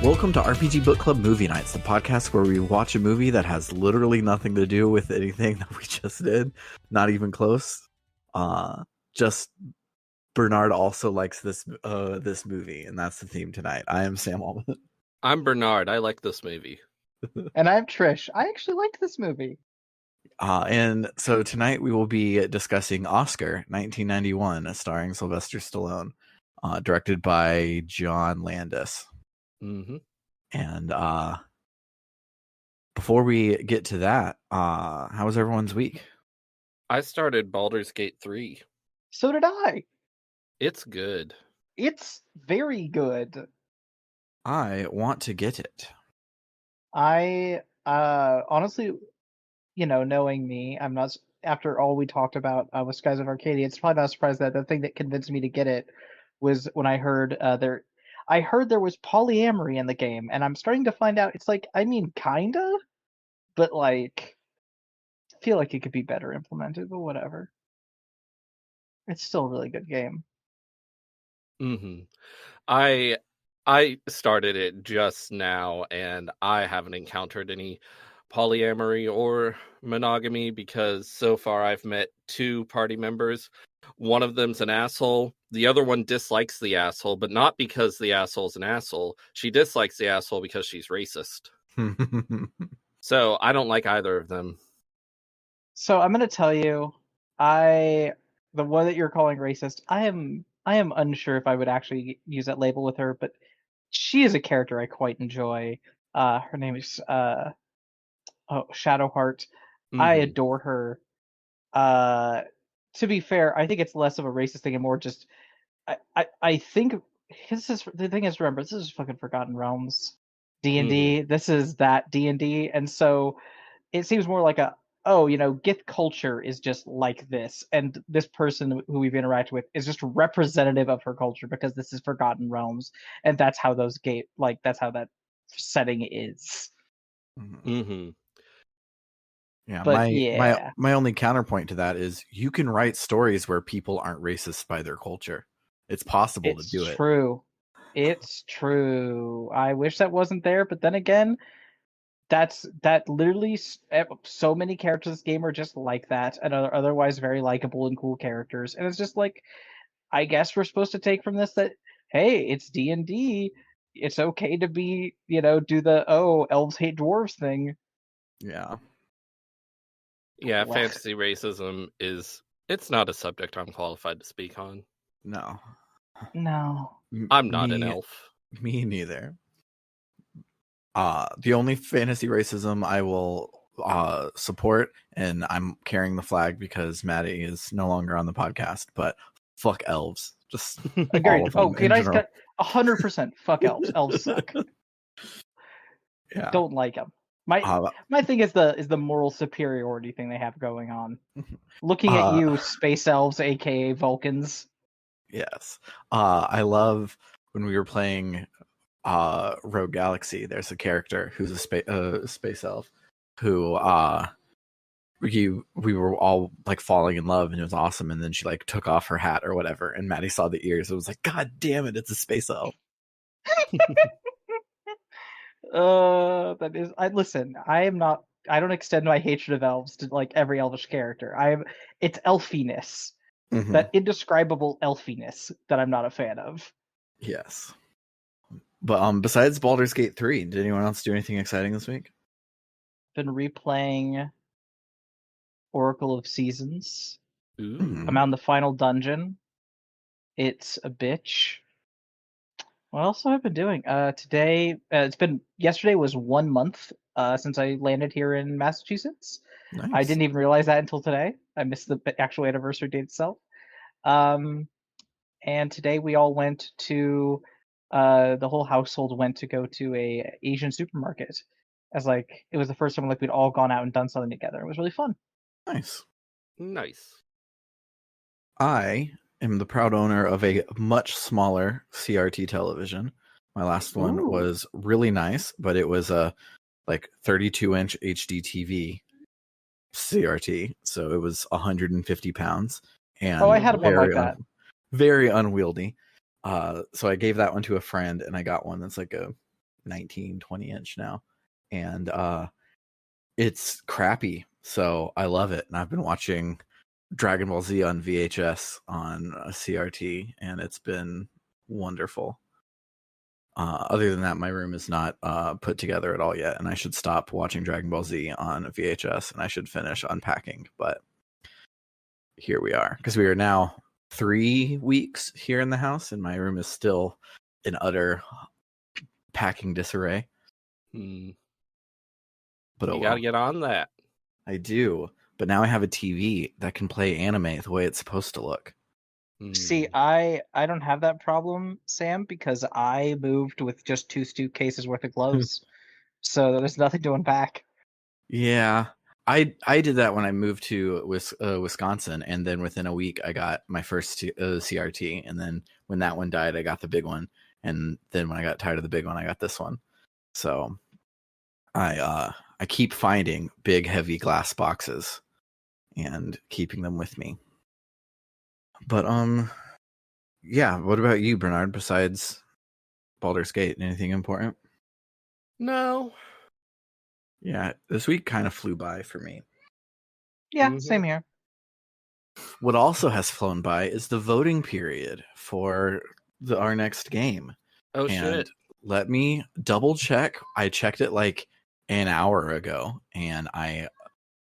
Welcome to RPG Book Club Movie Nights, the podcast where we watch a movie that has literally nothing to do with anything that we just did. Not even close. Just Bernard also likes this movie, and that's the theme tonight. I am Sam Allman. I'm Bernard. I like this movie. And I'm Trish. I actually like this movie. And so tonight we will be discussing Oscar 1991, starring Sylvester Stallone, directed by John Landis. Mm-hmm. And before we get to that, how was everyone's week? I started Baldur's Gate 3. So did I. It's good. It's very good. I want to get it. I honestly, knowing me, I'm not, after all we talked about with Skies of Arcadia, it's probably not a surprise that the thing that convinced me to get it was when I heard there was polyamory in the game, and I'm starting to find out it's like, I mean, kinda, but like, I feel like it could be better implemented, but whatever. It's still a really good game. Mm-hmm. I started it just now, and I haven't encountered any polyamory or monogamy because so far I've met 2 party members. One of them's an asshole. The other one dislikes the asshole, but not because the asshole's an asshole. She dislikes the asshole because she's racist. So I don't like either of them. So I'm gonna tell you, the one that you're calling racist, I am unsure if I would actually use that label with her, but she is a character I quite enjoy. Her name is Shadowheart. Mm-hmm. I adore her. To be fair, I think it's less of a racist thing and more just I think the thing is, remember, this is fucking Forgotten Realms D&D. This is that D&D, and so it seems more like Gith culture is just like this, and this person who we've interacted with is just representative of her culture because this is Forgotten Realms, and that's how that's how that setting is. Mm-hmm. Yeah, But my only counterpoint to that is you can write stories where people aren't racist by their culture. It's possible to do it. It's true. I wish that wasn't there, but then again, that literally so many characters in this game are just like that and are otherwise very likable and cool characters. And it's just like, I guess we're supposed to take from this that, hey, it's D&D. It's okay to be, do the, elves hate dwarves thing. Yeah. Yeah, fantasy racism it's not a subject I'm qualified to speak on. No. I'm not an elf. Me neither. The only fantasy racism I will support, and I'm carrying the flag because Maddie is no longer on the podcast, but fuck elves. Just agreed. Can I 100% fuck elves. Elves suck. Yeah. Don't like them. My thing is the moral superiority thing they have going on. Looking at you, space elves, aka Vulcans. Yes. I love when we were playing Rogue Galaxy. There's a character who's a space elf who we were all like falling in love, and it was awesome. And then she like took off her hat or whatever, and Maddie saw the ears. It was like, God damn it, it's a space elf. That is. I don't extend my hatred of elves to like every elvish character. It's elfiness, that indescribable elfiness that I'm not a fan of. Yes. But besides Baldur's Gate 3, did anyone else do anything exciting this week? Been replaying Oracle of Seasons. Ooh. I'm on the final dungeon. It's a bitch. What else have I been doing? Yesterday was 1 month since I landed here in Massachusetts. Nice. I didn't even realize that until today. I missed the actual anniversary date itself. And today we all went to, the whole household went to go to a Asian supermarket. It was the first time we'd all gone out and done something together. It was really fun. Nice. I am the proud owner of a much smaller CRT television. My last one was really nice, but it was a 32-inch HD TV CRT, so it was 150 pounds. And I had one like that. Very unwieldy. So I gave that one to a friend, and I got one that's like a 19, 20 inch now, and it's crappy. So I love it, and I've been watching Dragon Ball Z on VHS on CRT, and it's been wonderful. Other than that, my room is not put together at all yet, and I should stop watching Dragon Ball Z on VHS, and I should finish unpacking. But here we are, because we are now 3 weeks here in the house, and my room is still in utter packing disarray. But you gotta get on that. I do, but now I have a TV that can play anime the way it's supposed to look. See, I don't have that problem, Sam, because I moved with just 2 suitcases worth of gloves, so there's nothing to unpack. Yeah, I did that when I moved to Wisconsin, and then within a week I got my first CRT, and then when that one died, I got the big one, and then when I got tired of the big one, I got this one. So I keep finding big, heavy glass boxes and keeping them with me. But yeah. What about you, Bernard? Besides Baldur's Gate, anything important? No. Yeah, this week kind of flew by for me. Yeah, same here. What also has flown by is the voting period for our next game. Oh, shit. Let me double check. I checked it like an hour ago, and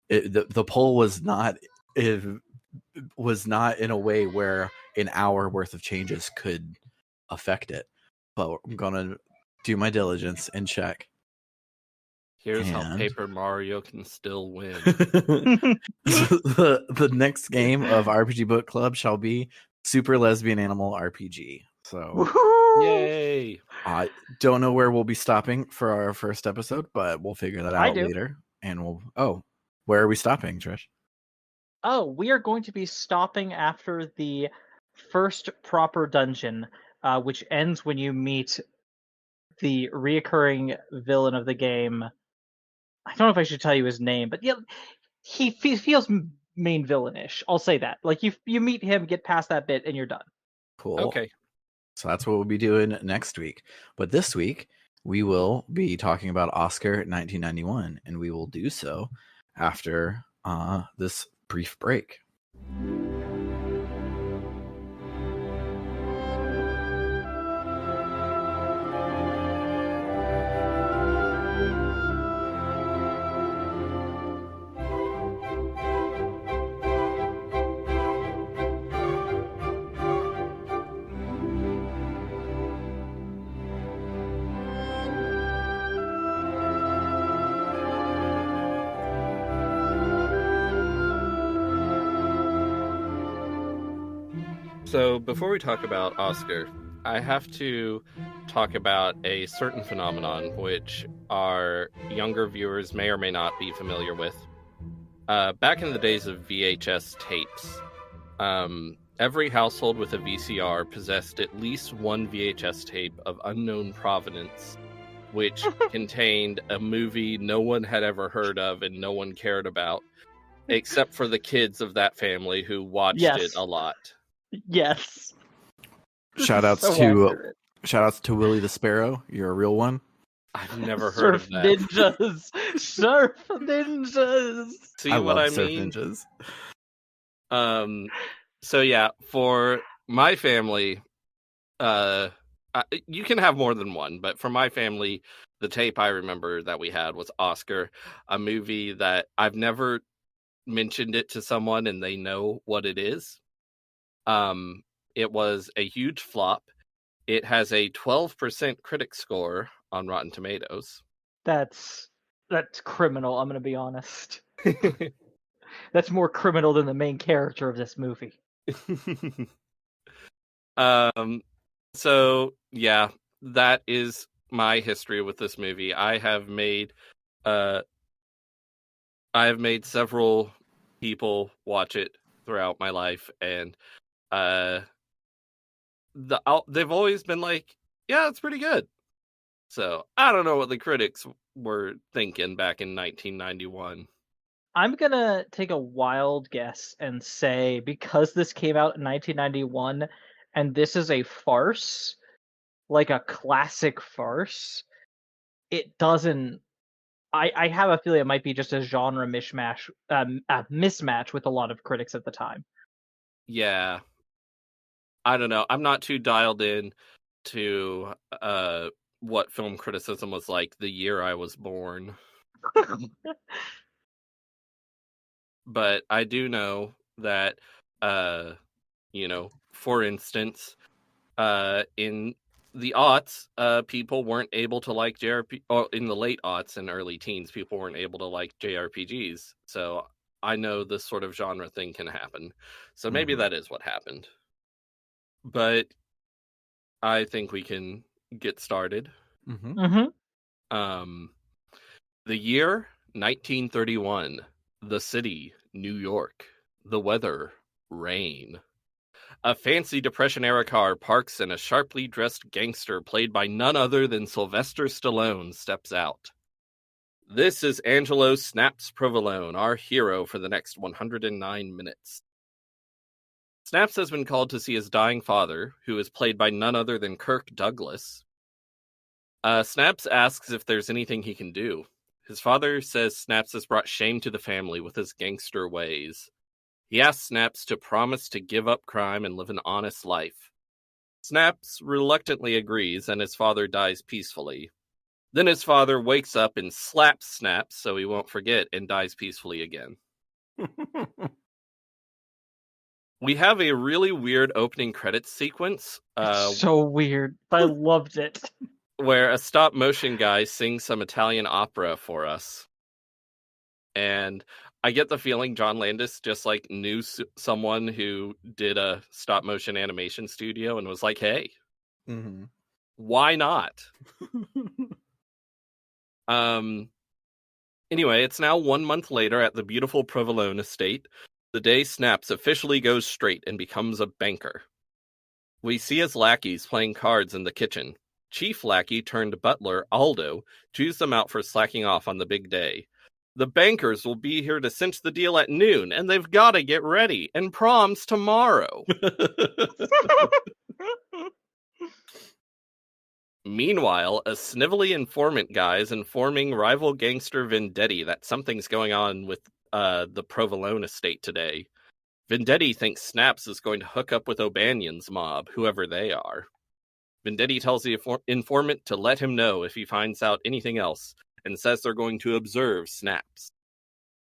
the poll was not in a way where an hour worth of changes could affect it. But I'm gonna do my diligence and check. Here's how Paper Mario can still win. the next game of RPG Book Club shall be Super Lesbian Animal RPG. So, Woo-hoo! Yay! I don't know where we'll be stopping for our first episode, but we'll figure that out later. And where are we stopping, Trish? Oh, we are going to be stopping after the first proper dungeon, which ends when you meet the reoccurring villain of the game. I don't know if I should tell you his name, but yeah, he feels main villainish. I'll say that. Like you meet him, get past that bit, and you're done. Cool. Okay. So that's what we'll be doing next week. But this week, we will be talking about Oscar 1991, and we will do so after this brief break. So before we talk about Oscar, I have to talk about a certain phenomenon which our younger viewers may or may not be familiar with. Back in the days of VHS tapes, every household with a VCR possessed at least one VHS tape of unknown provenance, which contained a movie no one had ever heard of and no one cared about, except for the kids of that family who watched it a lot. Yes. Shout outs to Willie the Sparrow. You're a real one. I've never heard of that. Surf ninjas. See what I surf mean? Ninjas. So yeah, for my family, you can have more than one, but for my family, the tape I remember that we had was Oscar, a movie that I've never mentioned it to someone and they know what it is. It was a huge flop. It has a 12% critic score on Rotten Tomatoes. That's criminal, I'm going to be honest. That's more criminal than the main character of this movie. So yeah, that is my history with this movie. I have made several people watch it throughout my life, and they've always been like, yeah, it's pretty good. So I don't know what the critics were thinking back in 1991. I'm gonna take a wild guess and say, because this came out in 1991 and this is a farce, like a classic farce, it doesn't. I have a feeling it might be just a genre mishmash, a mismatch with a lot of critics at the time. Yeah. I don't know. I'm not too dialed in to what film criticism was like the year I was born. But I do know that, for instance, in the aughts, people weren't able to like JRP. Or in the late aughts and early teens, people weren't able to like JRPGs. So I know this sort of genre thing can happen. So maybe that is what happened. But I think we can get started. The year 1931. The city, New York. The weather, rain. A fancy Depression-era car parks and a sharply dressed gangster played by none other than Sylvester Stallone steps out. This is Angelo Snaps Provolone, our hero for the next 109 minutes. Snaps has been called to see his dying father, who is played by none other than Kirk Douglas. Snaps asks if there's anything he can do. His father says Snaps has brought shame to the family with his gangster ways. He asks Snaps to promise to give up crime and live an honest life. Snaps reluctantly agrees, and his father dies peacefully. Then his father wakes up and slaps Snaps so he won't forget and dies peacefully again. We have a really weird opening credits sequence. So weird. I loved it. Where a stop motion guy sings some Italian opera for us. And I get the feeling John Landis just like knew someone who did a stop motion animation studio and was like, hey, why not? Anyway, it's now 1 month later at the beautiful Provolone estate. The day Snaps officially goes straight and becomes a banker. We see his lackeys playing cards in the kitchen. Chief lackey turned butler, Aldo, chews them out for slacking off on the big day. The bankers will be here to cinch the deal at noon, and they've got to get ready, and prom's tomorrow. Meanwhile, a snivelly informant guy is informing rival gangster Vendetti that something's going on with the Provolone estate today. Vendetti thinks Snaps is going to hook up with O'Banion's mob, whoever they are. Vendetti tells the informant to let him know if he finds out anything else, and says they're going to observe Snaps.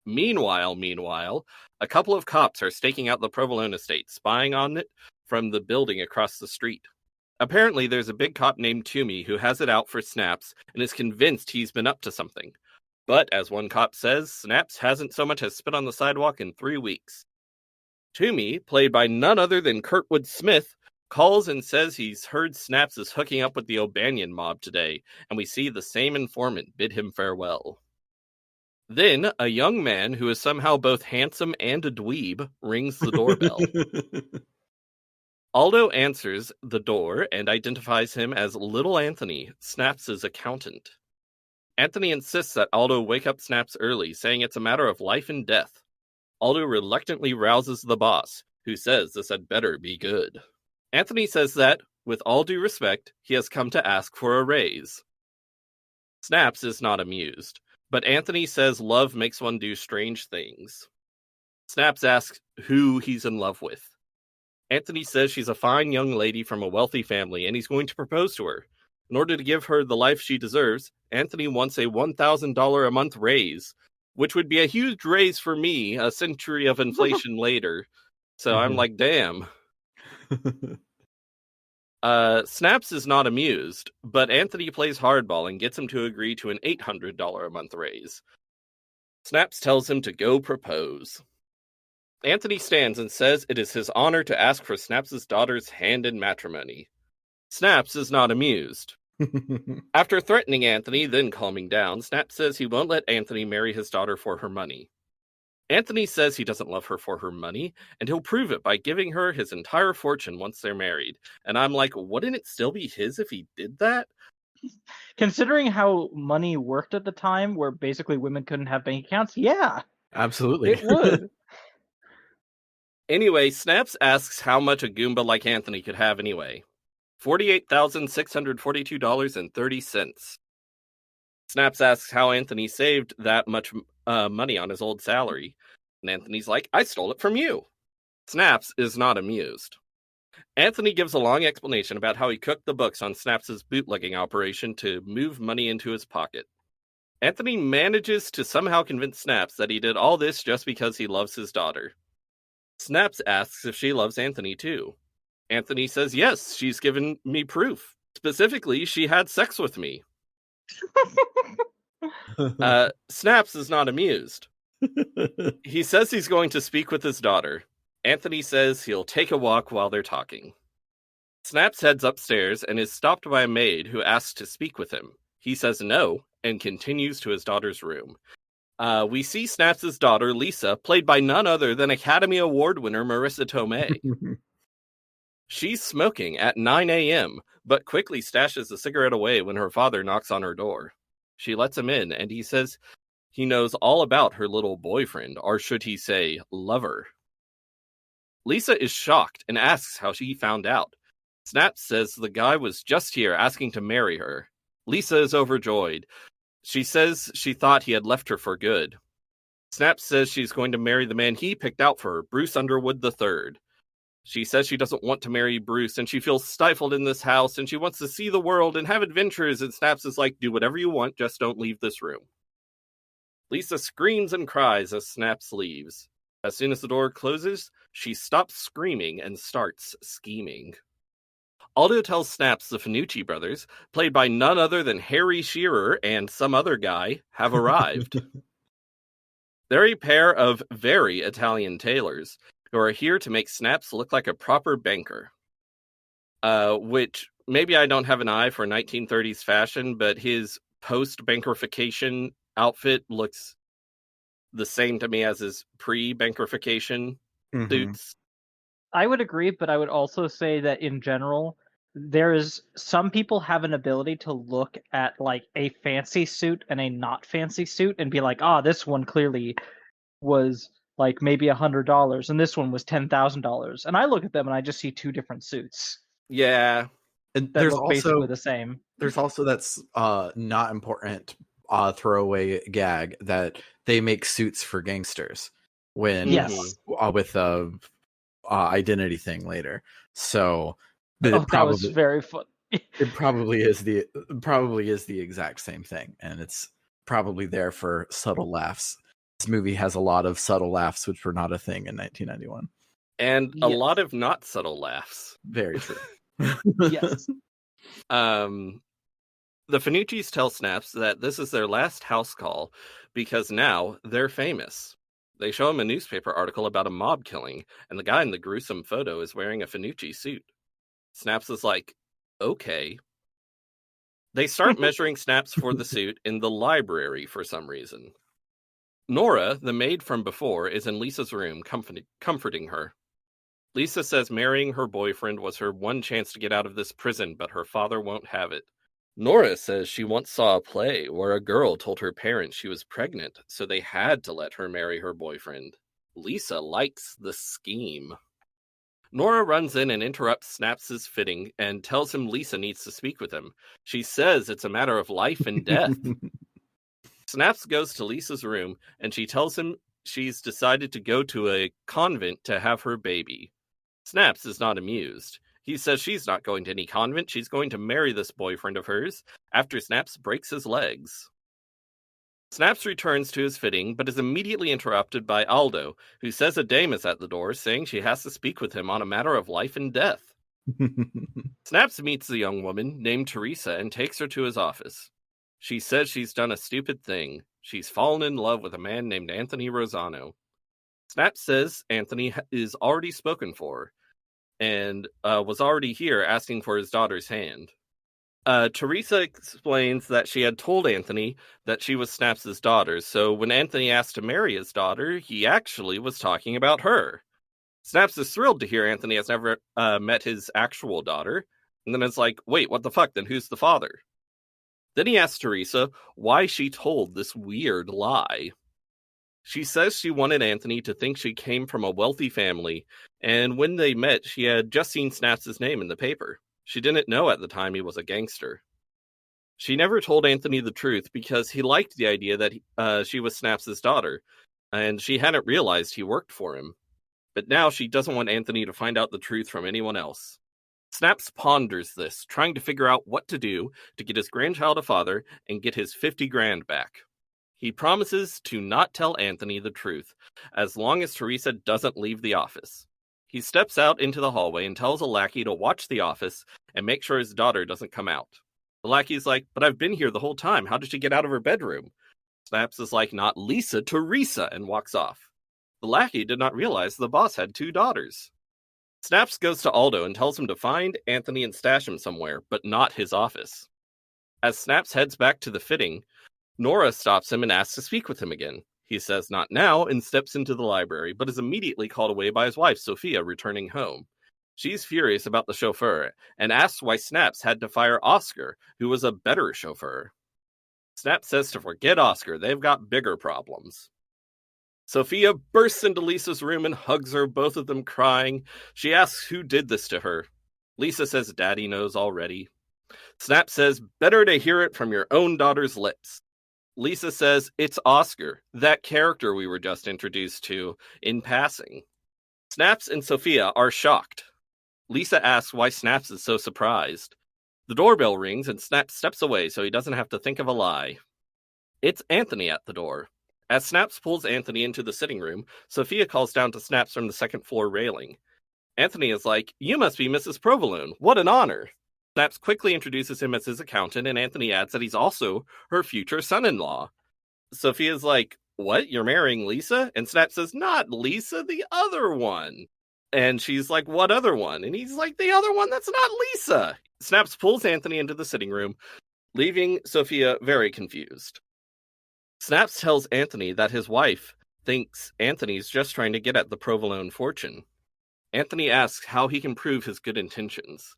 Meanwhile, a couple of cops are staking out the Provolone estate, spying on it from the building across the street. Apparently, there's a big cop named Toomey who has it out for Snaps and is convinced he's been up to something. But, as one cop says, Snaps hasn't so much as spit on the sidewalk in 3 weeks. Toomey, played by none other than Kurtwood Smith, calls and says he's heard Snaps is hooking up with the O'Banion mob today, and we see the same informant bid him farewell. Then, a young man who is somehow both handsome and a dweeb rings the doorbell. Aldo answers the door and identifies him as Little Anthony, Snaps' accountant. Anthony insists that Aldo wake up Snaps early, saying it's a matter of life and death. Aldo reluctantly rouses the boss, who says this had better be good. Anthony says that, with all due respect, he has come to ask for a raise. Snaps is not amused, but Anthony says love makes one do strange things. Snaps asks who he's in love with. Anthony says she's a fine young lady from a wealthy family, and he's going to propose to her. In order to give her the life she deserves, Anthony wants a $1,000 a month raise, which would be a huge raise for me a century of inflation later. So I'm like, damn. Snaps is not amused, but Anthony plays hardball and gets him to agree to an $800 a month raise. Snaps tells him to go propose. Anthony stands and says it is his honor to ask for Snaps' daughter's hand in matrimony. Snaps is not amused. After threatening Anthony, then calming down, Snaps says he won't let Anthony marry his daughter for her money. Anthony says he doesn't love her for her money, and he'll prove it by giving her his entire fortune once they're married. And I'm like, wouldn't it still be his if he did that? Considering how money worked at the time, where basically women couldn't have bank accounts, yeah. Absolutely. It would. Anyway, Snaps asks how much a Goomba like Anthony could have anyway. $48,642.30. Snaps asks how Anthony saved that much money on his old salary. And Anthony's like, I stole it from you. Snaps is not amused. Anthony gives a long explanation about how he cooked the books on Snaps' bootlegging operation to move money into his pocket. Anthony manages to somehow convince Snaps that he did all this just because he loves his daughter. Snaps asks if she loves Anthony too. Anthony says yes, she's given me proof. Specifically, she had sex with me. Snaps is not amused. He says he's going to speak with his daughter. Anthony says he'll take a walk while they're talking. Snaps heads upstairs and is stopped by a maid who asks to speak with him. He says no and continues to his daughter's room. We see Snaps' daughter, Lisa, played by none other than Academy Award winner Marissa Tomei. She's smoking at 9 a.m., but quickly stashes a cigarette away when her father knocks on her door. She lets him in, and he says he knows all about her little boyfriend, or should he say, lover. Lisa is shocked and asks how she found out. Snaps says the guy was just here asking to marry her. Lisa is overjoyed. She says she thought he had left her for good. Snaps says she's going to marry the man he picked out for her, Bruce Underwood III. She says she doesn't want to marry Bruce, and she feels stifled in this house, and she wants to see the world and have adventures, and Snaps is like, do whatever you want, just don't leave this room. Lisa screams and cries as Snaps leaves. As soon as the door closes, she stops screaming and starts scheming. Aldo tells Snaps the Finucci brothers, played by none other than Harry Shearer and some other guy, have arrived. They're a pair of very Italian tailors who are here to make Snaps look like a proper banker. Which, maybe I don't have an eye for 1930s fashion, but his post-bankerification outfit looks the same to me as his pre-bankerification suits. I would agree, but I would also say that in general, some people have an ability to look at like a fancy suit and a not fancy suit and be like, this one clearly was like maybe $100 and this one was $10,000. And I look at them and I just see two different suits. Yeah. And that look basically the same. There's also that's not important throwaway gag that they make suits for gangsters when with a identity thing later. So that was very fun. It probably is the exact same thing, and it's probably there for subtle laughs. This movie has a lot of subtle laughs, which were not a thing in 1991, and a lot of not subtle laughs. Very true. Yes. The Finuccis tell Snaps that this is their last house call because now they're famous. They show him a newspaper article about a mob killing, and the guy in the gruesome photo is wearing a Finucci suit. Snaps is like, okay. They start measuring Snaps for the suit in the library for some reason. Nora, the maid from before, is in Lisa's room comforting her. Lisa says marrying her boyfriend was her one chance to get out of this prison, but her father won't have it. Nora says she once saw a play where a girl told her parents she was pregnant, so they had to let her marry her boyfriend. Lisa likes the scheme. Nora runs in and interrupts Snaps' fitting and tells him Lisa needs to speak with him. She says it's a matter of life and death. Snaps goes to Lisa's room and she tells him she's decided to go to a convent to have her baby. Snaps is not amused. He says she's not going to any convent. She's going to marry this boyfriend of hers after Snaps breaks his legs. Snaps returns to his fitting, but is immediately interrupted by Aldo, who says a dame is at the door, saying she has to speak with him on a matter of life and death. Snaps meets the young woman, named Teresa, and takes her to his office. She says she's done a stupid thing. She's fallen in love with a man named Anthony Rosano. Snaps says Anthony is already spoken for, and was already here asking for his daughter's hand. Teresa explains that she had told Anthony that she was Snaps' daughter, so when Anthony asked to marry his daughter, he actually was talking about her. Snaps is thrilled to hear Anthony has never met his actual daughter, and then it's like, wait, what the fuck, then who's the father? Then he asks Teresa why she told this weird lie. She says she wanted Anthony to think she came from a wealthy family, and when they met, she had just seen Snaps' name in the paper. She didn't know at the time he was a gangster. She never told Anthony the truth because he liked the idea that she was Snaps' daughter, and she hadn't realized he worked for him. But now she doesn't want Anthony to find out the truth from anyone else. Snaps ponders this, trying to figure out what to do to get his grandchild a father and get his 50 grand back. He promises to not tell Anthony the truth, as long as Teresa doesn't leave the office. He steps out into the hallway and tells a lackey to watch the office and make sure his daughter doesn't come out. The lackey's like, "But I've been here the whole time. How did she get out of her bedroom?" Snaps is like, "Not Lisa, Teresa," and walks off. The lackey did not realize the boss had 2 daughters. Snaps goes to Aldo and tells him to find Anthony and stash him somewhere, but not his office. As Snaps heads back to the fitting, Nora stops him and asks to speak with him again. He says not now and steps into the library, but is immediately called away by his wife, Sophia, returning home. She's furious about the chauffeur and asks why Snaps had to fire Oscar, who was a better chauffeur. Snaps says to forget Oscar, they've got bigger problems. Sophia bursts into Lisa's room and hugs her, both of them crying. She asks who did this to her. Lisa says Daddy knows already. Snaps says, "Better to hear it from your own daughter's lips." Lisa says, "It's Oscar, that character we were just introduced to in passing." Snaps and Sophia are shocked. Lisa asks why Snaps is so surprised. The doorbell rings and Snaps steps away so he doesn't have to think of a lie. It's Anthony at the door. As Snaps pulls Anthony into the sitting room, Sophia calls down to Snaps from the second floor railing. Anthony is like, "You must be Mrs. Provolone. What an honor." Snaps quickly introduces him as his accountant, and Anthony adds that he's also her future son-in-law. Sophia's like, "What? You're marrying Lisa?" And Snaps says, "Not Lisa, the other one." And she's like, "What other one?" And he's like, "The other one that's not Lisa." Snaps pulls Anthony into the sitting room, leaving Sophia very confused. Snaps tells Anthony that his wife thinks Anthony's just trying to get at the Provolone fortune. Anthony asks how he can prove his good intentions.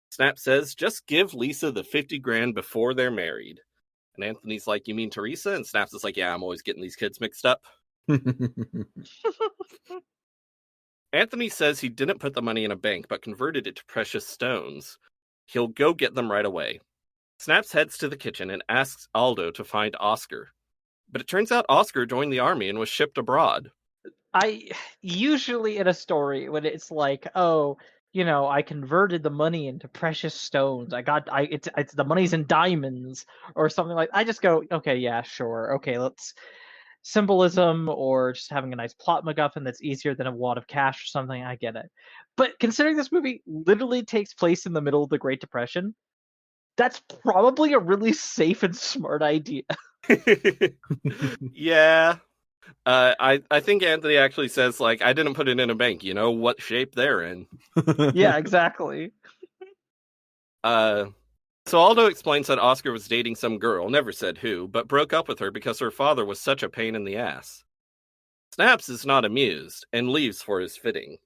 Snaps says, "Just give Lisa the 50 grand before they're married." And Anthony's like, "You mean Teresa?" And Snaps is like, "Yeah, I'm always getting these kids mixed up." Anthony says he didn't put the money in a bank, but converted it to precious stones. He'll go get them right away. Snaps heads to the kitchen and asks Aldo to find Oscar. But it turns out Oscar joined the army and was shipped abroad. I usually in a story when it's like, oh, I converted the money into precious stones. It's the money's in diamonds or something like. I just go, okay, yeah, sure, okay, let's symbolism or just having a nice plot MacGuffin that's easier than a wad of cash or something. I get it, but considering this movie literally takes place in the middle of the Great Depression, that's probably a really safe and smart idea. Yeah. I think Anthony actually says, like, "I didn't put it in a bank, you know what shape they're in." Yeah, exactly. So Aldo explains that Oscar was dating some girl, never said who, but broke up with her because her father was such a pain in the ass. Snaps is not amused, and leaves for his fitting.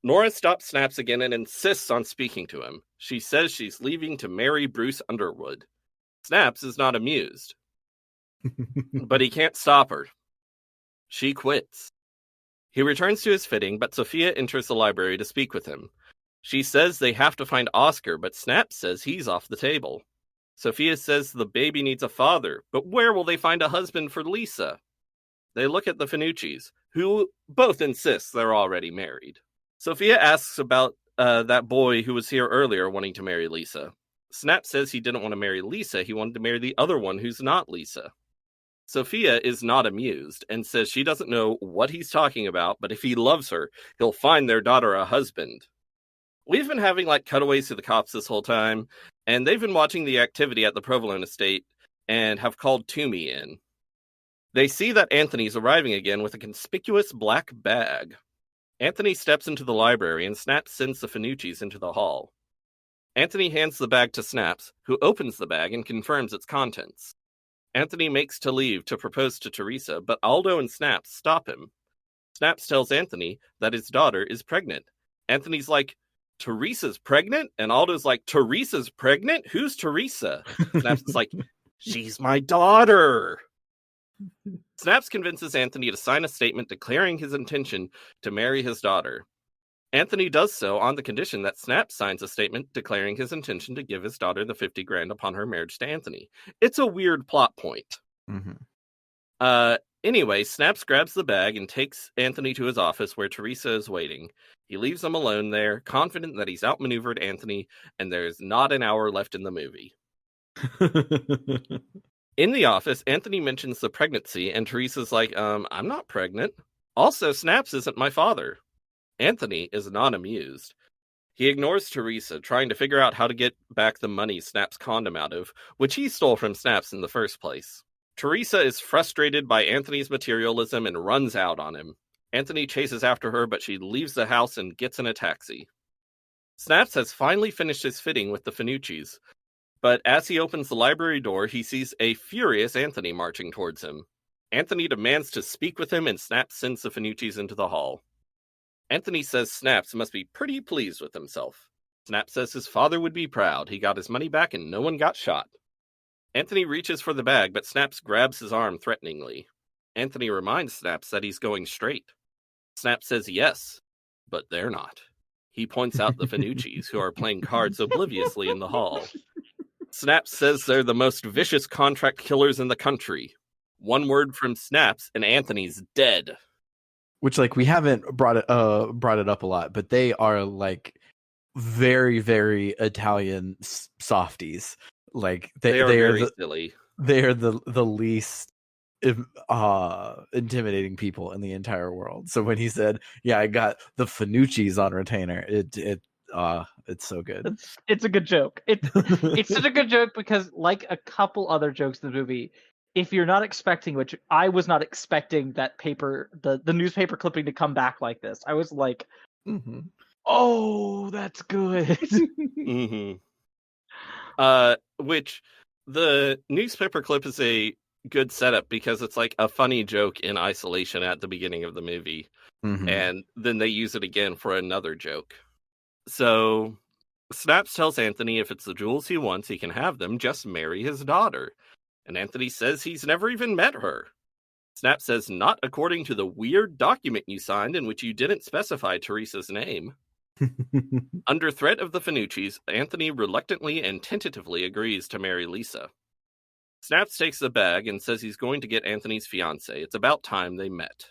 Nora stops Snaps again and insists on speaking to him. She says she's leaving to marry Bruce Underwood. Snaps is not amused, but he can't stop her. She quits. He returns to his fitting, but Sophia enters the library to speak with him. She says they have to find Oscar, but Snaps says he's off the table. Sophia says the baby needs a father, but where will they find a husband for Lisa? They look at the Finuccis, who both insist they're already married. Sophia asks about that boy who was here earlier wanting to marry Lisa. Snaps says he didn't want to marry Lisa, he wanted to marry the other one who's not Lisa. Sophia is not amused and says she doesn't know what he's talking about, but if he loves her, he'll find their daughter a husband. We've been having cutaways to the cops this whole time, and they've been watching the activity at the Provolone estate and have called Toomey in. They see that Anthony's arriving again with a conspicuous black bag. Anthony steps into the library and Snaps sends the Finuccis into the hall. Anthony hands the bag to Snaps, who opens the bag and confirms its contents. Anthony makes to leave to propose to Teresa, but Aldo and Snaps stop him. Snaps tells Anthony that his daughter is pregnant. Anthony's like, "Teresa's pregnant?" And Aldo's like, "Teresa's pregnant? Who's Teresa?" Snaps is like, "She's my daughter." Snaps convinces Anthony to sign a statement declaring his intention to marry his daughter. Anthony does so on the condition that Snaps signs a statement declaring his intention to give his daughter the 50 grand upon her marriage to Anthony. It's a weird plot point. Anyway, Snaps grabs the bag and takes Anthony to his office where Teresa is waiting. He leaves them alone there, confident that he's outmaneuvered Anthony, and there's not an hour left in the movie. In the office, Anthony mentions the pregnancy, and Teresa's like, I'm not pregnant. Also, Snaps isn't my father. Anthony is not amused. He ignores Teresa, trying to figure out how to get back the money Snaps conned him out of, which he stole from Snaps in the first place. Teresa is frustrated by Anthony's materialism and runs out on him. Anthony chases after her, but she leaves the house and gets in a taxi. Snaps has finally finished his fitting with the Finucci's, but as he opens the library door, he sees a furious Anthony marching towards him. Anthony demands to speak with him, and Snaps sends the Finucci's into the hall. Anthony says Snaps must be pretty pleased with himself. Snaps says his father would be proud. He got his money back and no one got shot. Anthony reaches for the bag, but Snaps grabs his arm threateningly. Anthony reminds Snaps that he's going straight. Snaps says yes, but they're not. He points out the Finucci's, who are playing cards obliviously in the hall. Snaps says they're the most vicious contract killers in the country. One word from Snaps, and Anthony's dead. Which, like, we haven't brought it up a lot, but they are like very, very Italian softies. Like they are very silly. They are the least intimidating people in the entire world. So when he said, "Yeah, I got the Finucci's on retainer," it's so good. It's a good joke. It's such a good joke because, like a couple other jokes in the movie, if you're not expecting, which I was not expecting, that the newspaper clipping to come back like this, I was like, oh, that's good. Which the newspaper clip is a good setup because it's like a funny joke in isolation at the beginning of the movie. And then they use it again for another joke. So Snaps tells Anthony if it's the jewels he wants, he can have them, just marry his daughter. And Anthony says he's never even met her. Snaps says not according to the weird document you signed in which you didn't specify Teresa's name. Under threat of the Finucci's, Anthony reluctantly and tentatively agrees to marry Lisa. Snaps takes the bag and says he's going to get Anthony's fiancée. It's about time they met.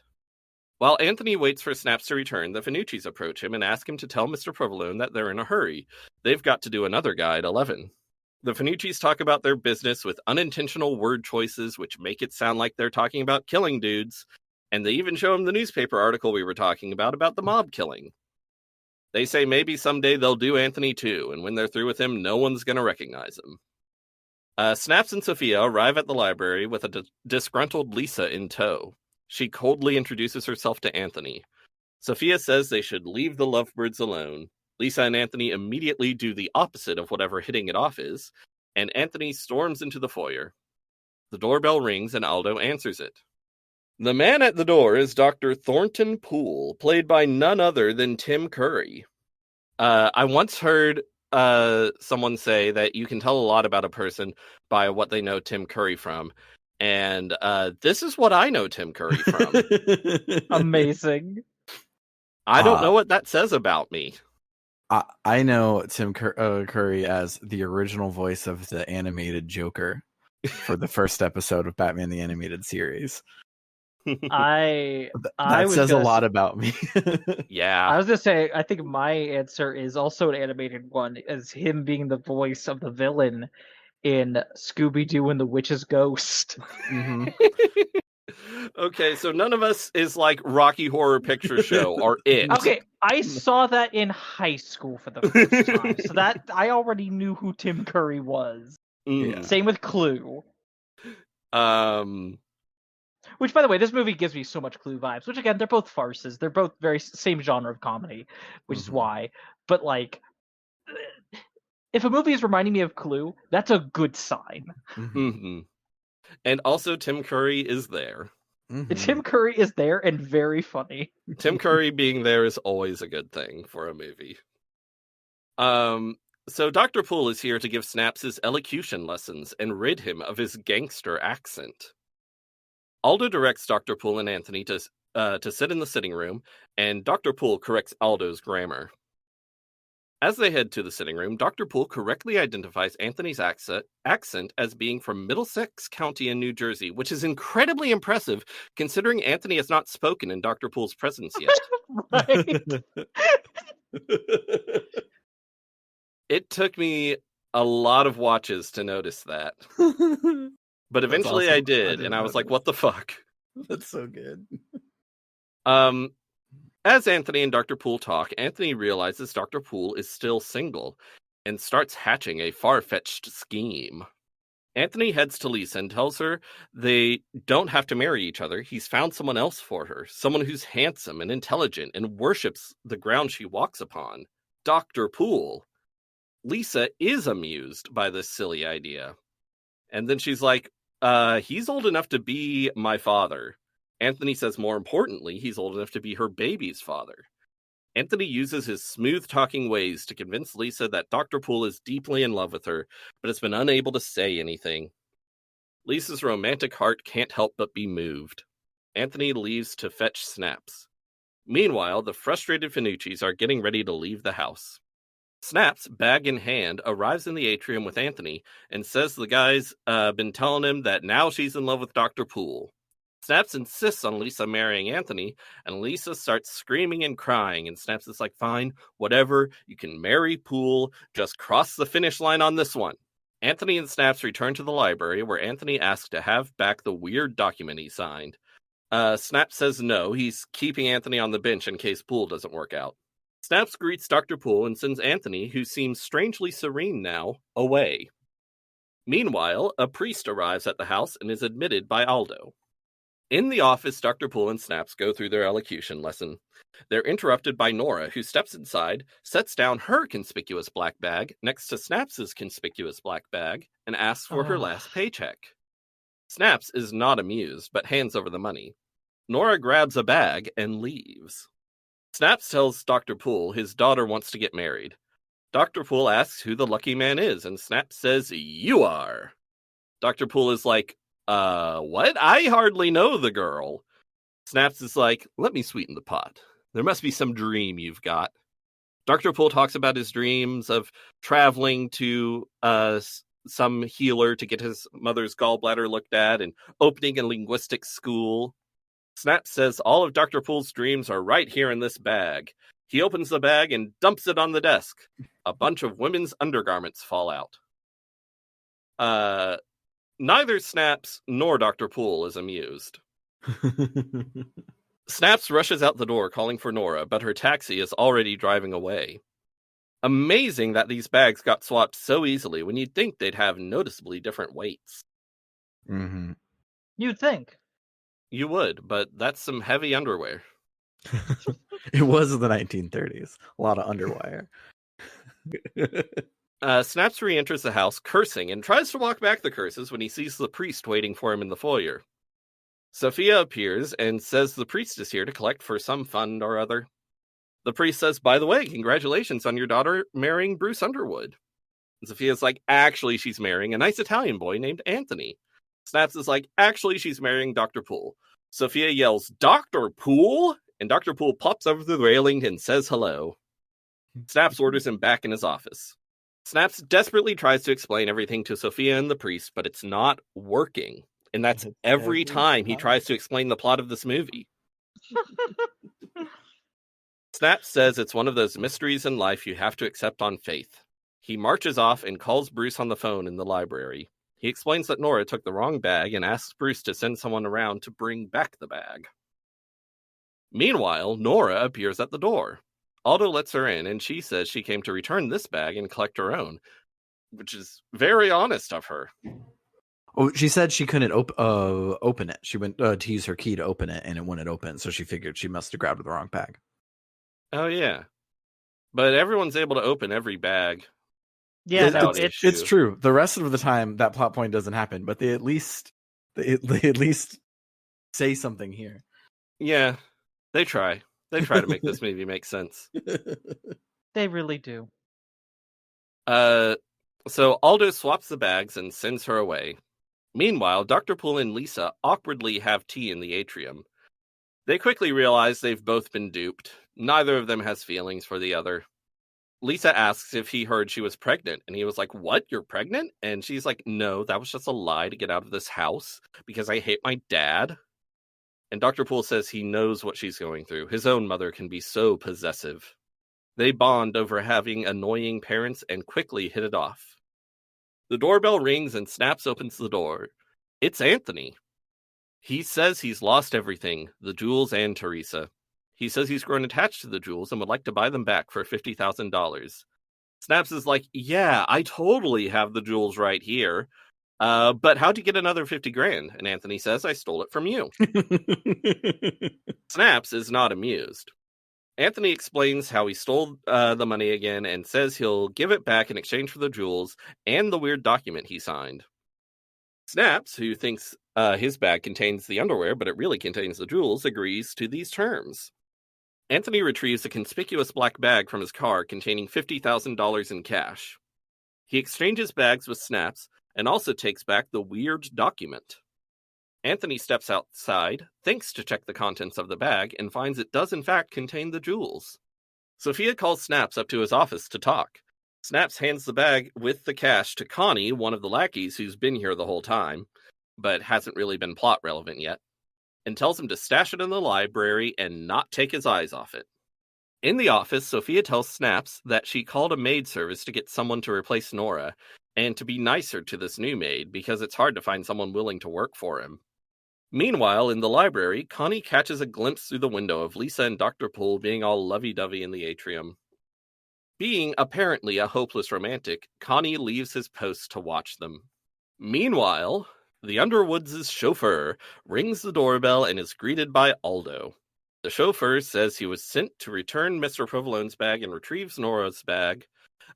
While Anthony waits for Snaps to return, the Finucci's approach him and ask him to tell Mr. Provolone that they're in a hurry. They've got to do another guy at 11. The Finucci's talk about their business with unintentional word choices which make it sound like they're talking about killing dudes, and they even show him the newspaper article we were talking about the mob killing. They say maybe someday they'll do Anthony too, and when they're through with him, no one's going to recognize him. Snaps and Sophia arrive at the library with a disgruntled Lisa in tow. She coldly introduces herself to Anthony. Sophia says they should leave the lovebirds alone. Lisa and Anthony immediately do the opposite of whatever hitting it off is, and Anthony storms into the foyer. The doorbell rings and Aldo answers it. The man at the door is Dr. Thornton Poole, played by none other than Tim Curry. I once heard someone say that you can tell a lot about a person by what they know Tim Curry from, and this is what I know Tim Curry from. Amazing. I don't know what that says about me. I know Tim Curry as the original voice of the animated Joker for the first episode of Batman the Animated Series. That says a lot about me. Yeah. I was gonna say, I think my answer is also an animated one, as him being the voice of the villain in Scooby-Doo and the Witch's Ghost. Okay, so none of us is like Rocky Horror Picture Show or It. Okay, I saw that in high school for the first time, so that I already knew who Tim Curry was. Yeah. Same with Clue. Which, by the way, this movie gives me so much Clue vibes. Which, again, they're both farces. They're both very same genre of comedy, which is why. But, like, if a movie is reminding me of Clue, that's a good sign. And also, Tim Curry is there. Tim Curry is there and very funny. Tim Curry being there is always a good thing for a movie. So Dr. Poole is here to give Snaps his elocution lessons and rid him of his gangster accent. Aldo directs Dr. Poole and Anthony to to sit in the sitting room, and Dr. Poole corrects Aldo's grammar. As they head to the sitting room, Dr. Poole correctly identifies Anthony's accent as being from Middlesex County in New Jersey, which is incredibly impressive considering Anthony has not spoken in Dr. Poole's presence yet. Right. It took me a lot of watches to notice that. But eventually awesome. I did, and I was like, what the fuck? That's so good. As Anthony and Dr. Poole talk, Anthony realizes Dr. Poole is still single and starts hatching a far-fetched scheme. Anthony heads to Lisa and tells her they don't have to marry each other. He's found someone else for her, someone who's handsome and intelligent and worships the ground she walks upon, Dr. Poole. Lisa is amused by this silly idea. And then she's like, he's old enough to be my father. Anthony says more importantly, he's old enough to be her baby's father. Anthony uses his smooth-talking ways to convince Lisa that Dr. Poole is deeply in love with her, but has been unable to say anything. Lisa's romantic heart can't help but be moved. Anthony leaves to fetch Snaps. Meanwhile, the frustrated Finucci's are getting ready to leave the house. Snaps, bag in hand, arrives in the atrium with Anthony and says the guy's been telling him that now she's in love with Dr. Poole. Snaps insists on Lisa marrying Anthony, and Lisa starts screaming and crying, and Snaps is like, fine, whatever, you can marry Poole, just cross the finish line on this one. Anthony and Snaps return to the library, where Anthony asks to have back the weird document he signed. Snaps says no, he's keeping Anthony on the bench in case Poole doesn't work out. Snaps greets Dr. Poole and sends Anthony, who seems strangely serene now, away. Meanwhile, a priest arrives at the house and is admitted by Aldo. In the office, Dr. Poole and Snaps go through their elocution lesson. They're interrupted by Nora, who steps inside, sets down her conspicuous black bag next to Snaps's conspicuous black bag, and asks for her last paycheck. Snaps is not amused, but hands over the money. Nora grabs a bag and leaves. Snaps tells Dr. Poole his daughter wants to get married. Dr. Poole asks who the lucky man is, and Snaps says, "You are." Dr. Poole is like, what? I hardly know the girl. Snaps is like, let me sweeten the pot. There must be some dream you've got. Dr. Poole talks about his dreams of traveling to some healer to get his mother's gallbladder looked at and opening a linguistics school. Snaps says all of Dr. Poole's dreams are right here in this bag. He opens the bag and dumps it on the desk. A bunch of women's undergarments fall out. Neither Snaps nor Dr. Poole is amused. Snaps rushes out the door calling for Nora, but her taxi is already driving away. Amazing that these bags got swapped so easily when you'd think they'd have noticeably different weights. Mm-hmm. You'd think. You would, but that's some heavy underwear. It was the 1930s. A lot of underwire. Snaps re-enters the house, cursing, and tries to walk back the curses when he sees the priest waiting for him in the foyer. Sophia appears and says the priest is here to collect for some fund or other. The priest says, by the way, congratulations on your daughter marrying Bruce Underwood. And Sophia's like, actually, she's marrying a nice Italian boy named Anthony. Snaps is like, actually, she's marrying Dr. Poole. Sophia yells, Dr. Poole? And Dr. Poole pops over the railing and says hello. Snaps orders him back in his office. Snaps desperately tries to explain everything to Sophia and the priest, but it's not working. And that's every time he tries to explain the plot of this movie. Snaps says it's one of those mysteries in life you have to accept on faith. He marches off and calls Bruce on the phone in the library. He explains that Nora took the wrong bag and asks Bruce to send someone around to bring back the bag. Meanwhile, Nora appears at the door. Aldo lets her in, and she says she came to return this bag and collect her own, which is very honest of her. Oh, she said she couldn't open it. She went to use her key to open it, and it wouldn't open, so she figured she must have grabbed the wrong bag. Oh, yeah. But everyone's able to open every bag. Yeah, no, it's true. The rest of the time, that plot point doesn't happen, but they at least say something here. Yeah, they try. They try to make this movie make sense. They really do. So Aldo swaps the bags and sends her away. Meanwhile, Dr. Poole and Lisa awkwardly have tea in the atrium. They quickly realize they've both been duped. Neither of them has feelings for the other. Lisa asks if he heard she was pregnant, and he was like, "What? You're pregnant?" And she's like, "No, that was just a lie to get out of this house because I hate my dad." And Dr. Poole says he knows what she's going through. His own mother can be so possessive. They bond over having annoying parents and quickly hit it off. The doorbell rings and Snaps opens the door. It's Anthony. He says he's lost everything, the jewels and Teresa. He says he's grown attached to the jewels and would like to buy them back for $50,000. Snaps is like, "Yeah, I totally have the jewels right here. But how'd you get another 50 grand? And Anthony says, I stole it from you." Snaps is not amused. Anthony explains how he stole the money again and says he'll give it back in exchange for the jewels and the weird document he signed. Snaps, who thinks his bag contains the underwear, but it really contains the jewels, agrees to these terms. Anthony retrieves a conspicuous black bag from his car containing $50,000 in cash. He exchanges bags with Snaps and also takes back the weird document. Anthony steps outside, thinks to check the contents of the bag, and finds it does in fact contain the jewels. Sophia calls Snaps up to his office to talk. Snaps hands the bag with the cash to Connie, one of the lackeys who's been here the whole time, but hasn't really been plot relevant yet, and tells him to stash it in the library and not take his eyes off it. In the office, Sophia tells Snaps that she called a maid service to get someone to replace Nora, and to be nicer to this new maid because it's hard to find someone willing to work for him. Meanwhile, in the library, Connie catches a glimpse through the window of Lisa and Dr. Poole being all lovey-dovey in the atrium. Being apparently a hopeless romantic, Connie leaves his post to watch them. Meanwhile, the Underwoods' chauffeur rings the doorbell and is greeted by Aldo. The chauffeur says he was sent to return Mr. Provolone's bag and retrieves Nora's bag,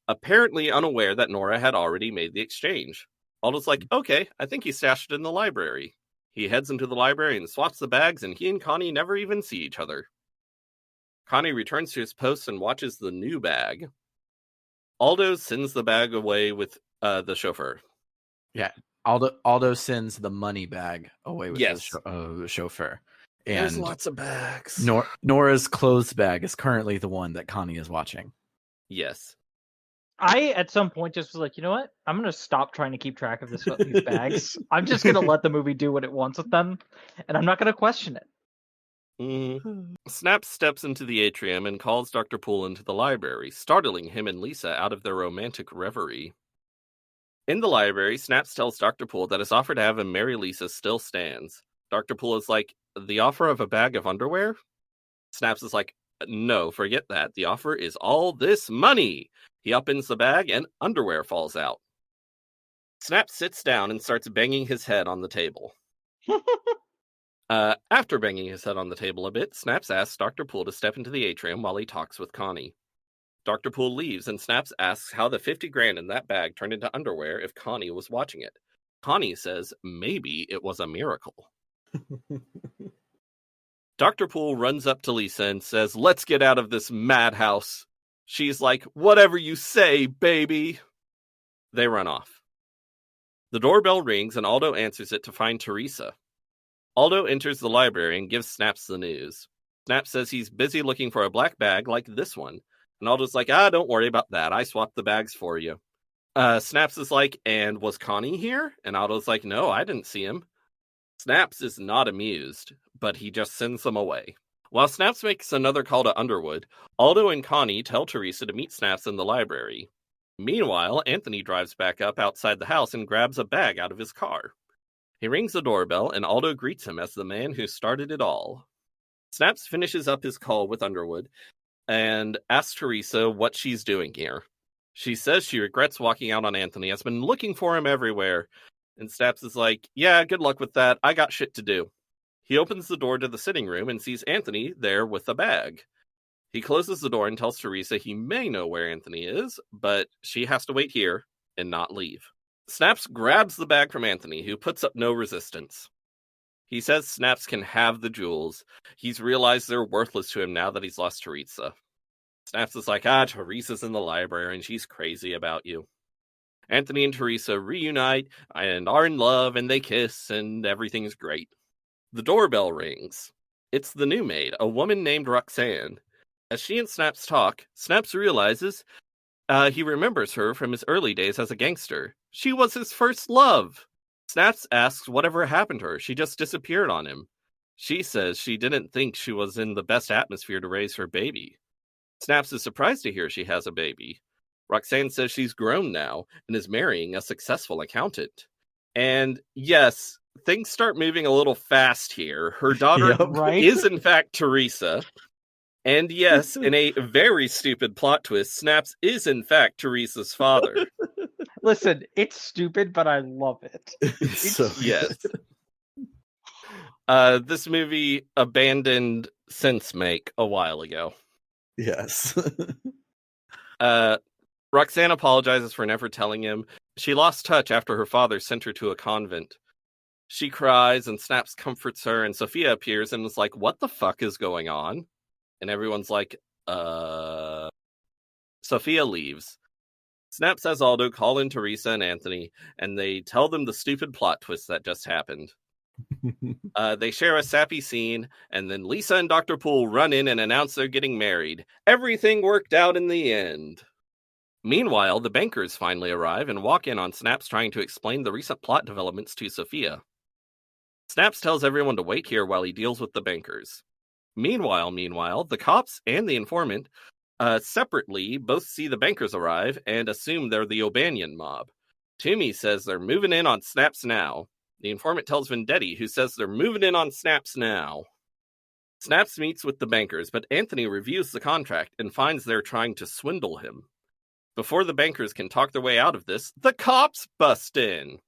apparently unaware that Nora had already made the exchange. Aldo's like, "Okay, I think he stashed it in the library." He heads into the library and swaps the bags, and he and Connie never even see each other. Connie returns to his post and watches the new bag. Aldo sends the bag away with the chauffeur. Yeah, Aldo sends the money bag away with Yes. the chauffeur. There's And lots of bags. Nora's clothes bag is currently the one that Connie is watching. Yes. I, at some point, just was like, you know what? I'm going to stop trying to keep track of these bags. I'm just going to let the movie do what it wants with them, and I'm not going to question it. Snaps steps into the atrium and calls Dr. Poole into the library, startling him and Lisa out of their romantic reverie. In the library, Snaps tells Dr. Poole that his offer to have him marry Lisa still stands. Dr. Poole is like, "The offer of a bag of underwear?" Snaps is like, "No, forget that. The offer is all this money." He opens the bag and underwear falls out. Snaps sits down and starts banging his head on the table. After banging his head on the table a bit, Snaps asks Dr. Poole to step into the atrium while he talks with Connie. Dr. Poole leaves and Snaps asks how the 50 grand in that bag turned into underwear if Connie was watching it. Connie says maybe it was a miracle. Dr. Poole runs up to Lisa and says, "Let's get out of this madhouse." She's like, "Whatever you say, baby." They run off. The doorbell rings and Aldo answers it to find Teresa. Aldo enters the library and gives Snaps the news. Snaps says he's busy looking for a black bag like this one. And Aldo's like, "Don't worry about that. I swapped the bags for you." Snaps is like, "And was Connie here?" And Aldo's like, "No, I didn't see him." Snaps is not amused, but he just sends them away. While Snaps makes another call to Underwood, Aldo and Connie tell Teresa to meet Snaps in the library. Meanwhile, Anthony drives back up outside the house and grabs a bag out of his car. He rings the doorbell, and Aldo greets him as the man who started it all. Snaps finishes up his call with Underwood and asks Teresa what she's doing here. She says she regrets walking out on Anthony, has been looking for him everywhere. And Snaps is like, "Yeah, good luck with that. I got shit to do." He opens the door to the sitting room and sees Anthony there with a bag. He closes the door and tells Teresa he may know where Anthony is, but she has to wait here and not leave. Snaps grabs the bag from Anthony, who puts up no resistance. He says Snaps can have the jewels. He's realized they're worthless to him now that he's lost Teresa. Snaps is like, Teresa's in the library and she's crazy about you. Anthony and Teresa reunite and are in love and they kiss and everything's great. The doorbell rings. It's the new maid, a woman named Roxanne. As she and Snaps talk, Snaps realizes he remembers her from his early days as a gangster. She was his first love. Snaps asks whatever happened to her. She just disappeared on him. She says she didn't think she was in the best atmosphere to raise her baby. Snaps is surprised to hear she has a baby. Roxanne says she's grown now and is marrying a successful accountant. And yes, things start moving a little fast here. Her daughter Right? is in fact Teresa. And yes, in a very stupid plot twist, Snaps is in fact Teresa's father. Listen, it's stupid, but I love it. Yes. This movie abandoned Sense Make a while ago. Yes. Roxanne apologizes for never telling him. She lost touch after her father sent her to a convent. She cries and Snaps comforts her, and Sophia appears and is like, "What the fuck is going on?" And everyone's like, Sophia leaves. Snaps has Aldo call in Teresa and Anthony, and they tell them the stupid plot twist that just happened. They share a sappy scene, and then Lisa and Dr. Poole run in and announce they're getting married. Everything worked out in the end. Meanwhile, the bankers finally arrive and walk in on Snaps trying to explain the recent plot developments to Sophia. Snaps tells everyone to wait here while he deals with the bankers. Meanwhile, the cops and the informant separately both see the bankers arrive and assume they're the O'Banion mob. Toomey says they're moving in on Snaps now. The informant tells Vendetti, who says they're moving in on Snaps now. Snaps meets with the bankers, but Anthony reviews the contract and finds they're trying to swindle him. Before the bankers can talk their way out of this, the cops bust in.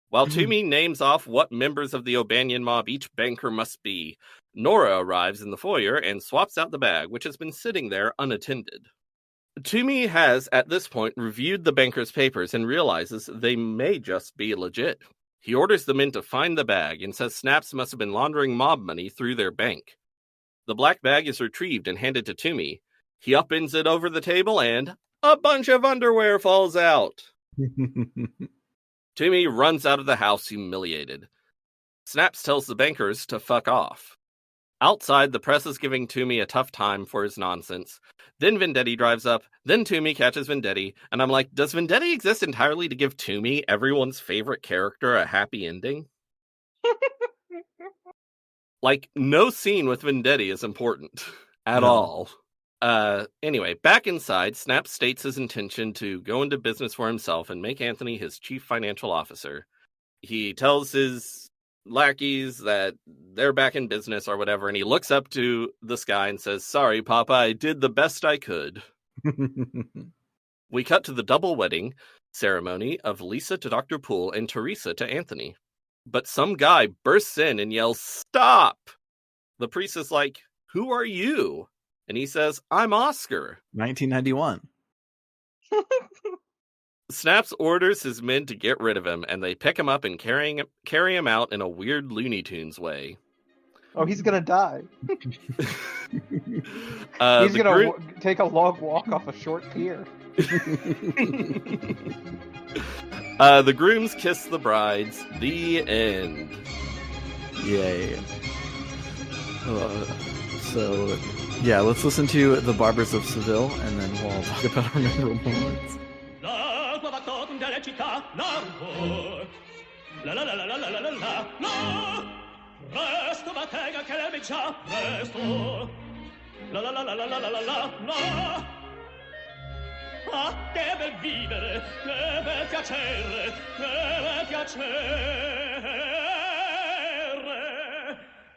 While Toomey names off what members of the O'Banion mob each banker must be, Nora arrives in the foyer and swaps out the bag, which has been sitting there unattended. Toomey has, at this point, reviewed the bankers' papers and realizes they may just be legit. He orders the men to find the bag and says Snaps must have been laundering mob money through their bank. The black bag is retrieved and handed to Toomey. He upends it over the table and a bunch of underwear falls out. Toomey runs out of the house humiliated. Snaps tells the bankers to fuck off. Outside, the press is giving Toomey a tough time for his nonsense. Then Vendetti drives up, then Toomey catches Vendetti, and I'm like, does Vendetti exist entirely to give Toomey, everyone's favorite character, a happy ending? Like, no scene with Vendetti is important at all. Anyway, back inside, Snaps states his intention to go into business for himself and make Anthony his chief financial officer. He tells his lackeys that they're back in business or whatever, and he looks up to the sky and says, "Sorry, Papa, I did the best I could." We cut to the double wedding ceremony of Lisa to Dr. Poole and Teresa to Anthony. But some guy bursts in and yells, "Stop!" The priest is like, "Who are you?" And he says, "I'm Oscar." 1991. Snaps orders his men to get rid of him, and they pick him up and carry him out in a weird Looney Tunes way. Oh, he's gonna die. He's gonna take a long walk off a short pier. The grooms kiss the brides. The end. Yay. So, yeah, let's listen to The Barbers of Seville, and then we'll talk about our memorable moments. Della città l'arbor la la la la la la la la la presto battega che le già presto la la la la la la la la la ah che bel vivere che bel piacere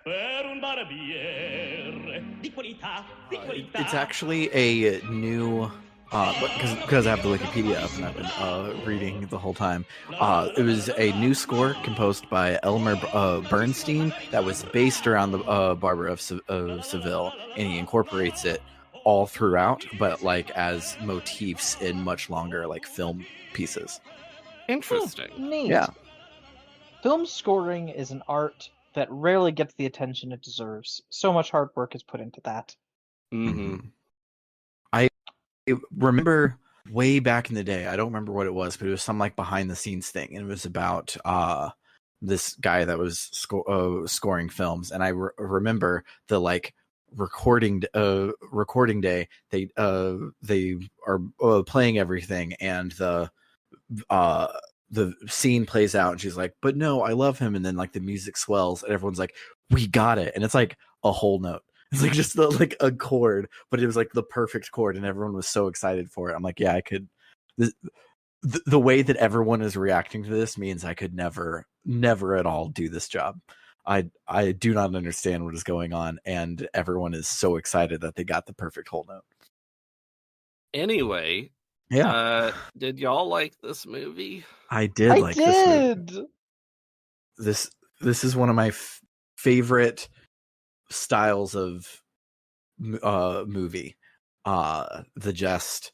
per un barbiere di qualità It's actually a new because I have the Wikipedia up and I've been reading the whole time. It was a new score composed by Elmer Bernstein that was based around the Barber of Seville, and he incorporates it all throughout, but like as motifs in much longer like film pieces. Interesting. Neat. Yeah. Film scoring is an art that rarely gets the attention it deserves. So much hard work is put into that. Mm-hmm. I remember way back in the day, I don't remember what it was, but it was some like behind the scenes thing, and it was about this guy that was scoring films, and I remember the like recording day. They are playing everything, and the scene plays out, and she's like, "But no, I love him." And then like the music swells, and everyone's like, "We got it!" And it's like a whole note. It's like just like a chord, but it was like the perfect chord, and everyone was so excited for it. I'm like, yeah, I could. The way that everyone is reacting to this means I could never at all do this job. I do not understand what is going on, and everyone is so excited that they got the perfect whole note. Anyway, did y'all like this movie? I did. This movie. This is one of my favorite styles of movie. The just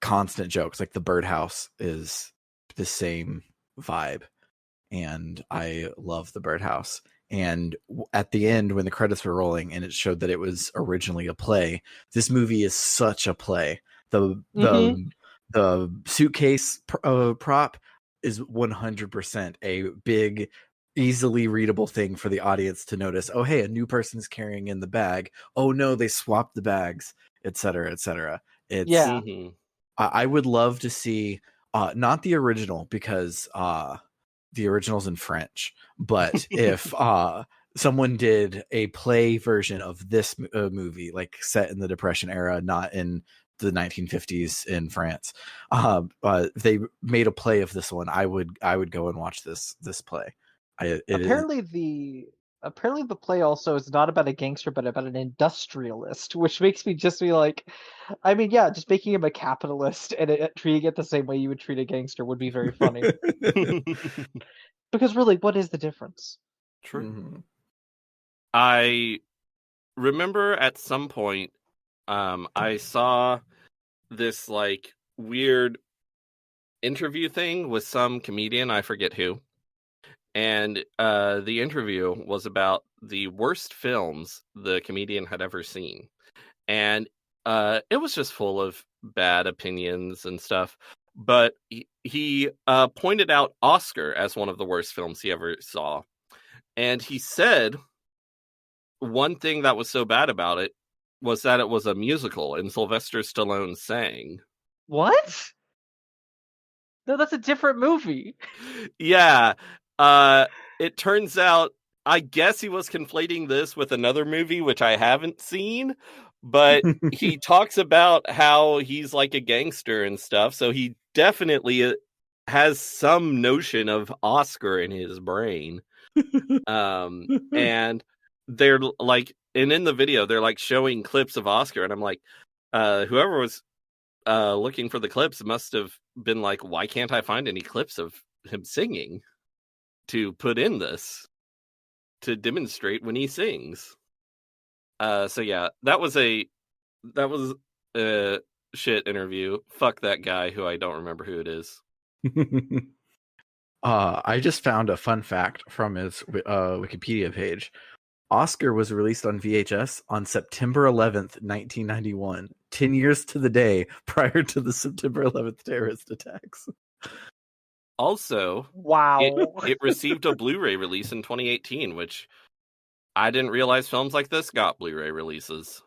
constant jokes, like the birdhouse is the same vibe, and I love the birdhouse. And at the end, when the credits were rolling and it showed that it was originally a play, this movie is such a play. The suitcase prop is 100% a big, easily readable thing for the audience to notice. Oh, hey, a new person's carrying in the bag. Oh no, they swapped the bags, etc., etc. It's I would love to see not the original, because the original's in French, but if someone did a play version of this movie, like set in the Depression era, not in the 1950s in France, if they made a play of this one, I would go and watch this play. Apparently the play also is not about a gangster, but about an industrialist, which makes me just be like, I mean, yeah, just making him a capitalist and treating it the same way you would treat a gangster would be very funny. Because really, what is the difference? True. Mm-hmm. I remember at some point, I saw this like weird interview thing with some comedian, I forget who. And the interview was about the worst films the comedian had ever seen. And it was just full of bad opinions and stuff. But he pointed out Oscar as one of the worst films he ever saw. And he said one thing that was so bad about it was that it was a musical and Sylvester Stallone sang. What? No, that's a different movie. Yeah. It turns out, I guess he was conflating this with another movie, which I haven't seen, but he talks about how he's like a gangster and stuff. So he definitely has some notion of Oscar in his brain. And they're like, and in the video, they're like showing clips of Oscar. And I'm like, whoever was looking for the clips must have been like, why can't I find any clips of him singing to put in this to demonstrate when he sings? So yeah, that was a shit interview. Fuck that guy who I don't remember who it is. I just found a fun fact from his Wikipedia page. Oscar was released on VHS on September 11th, 1991, 10 years to the day prior to the September 11th terrorist attacks. Also, wow, it received a Blu-ray release in 2018, which I didn't realize films like this got Blu-ray releases.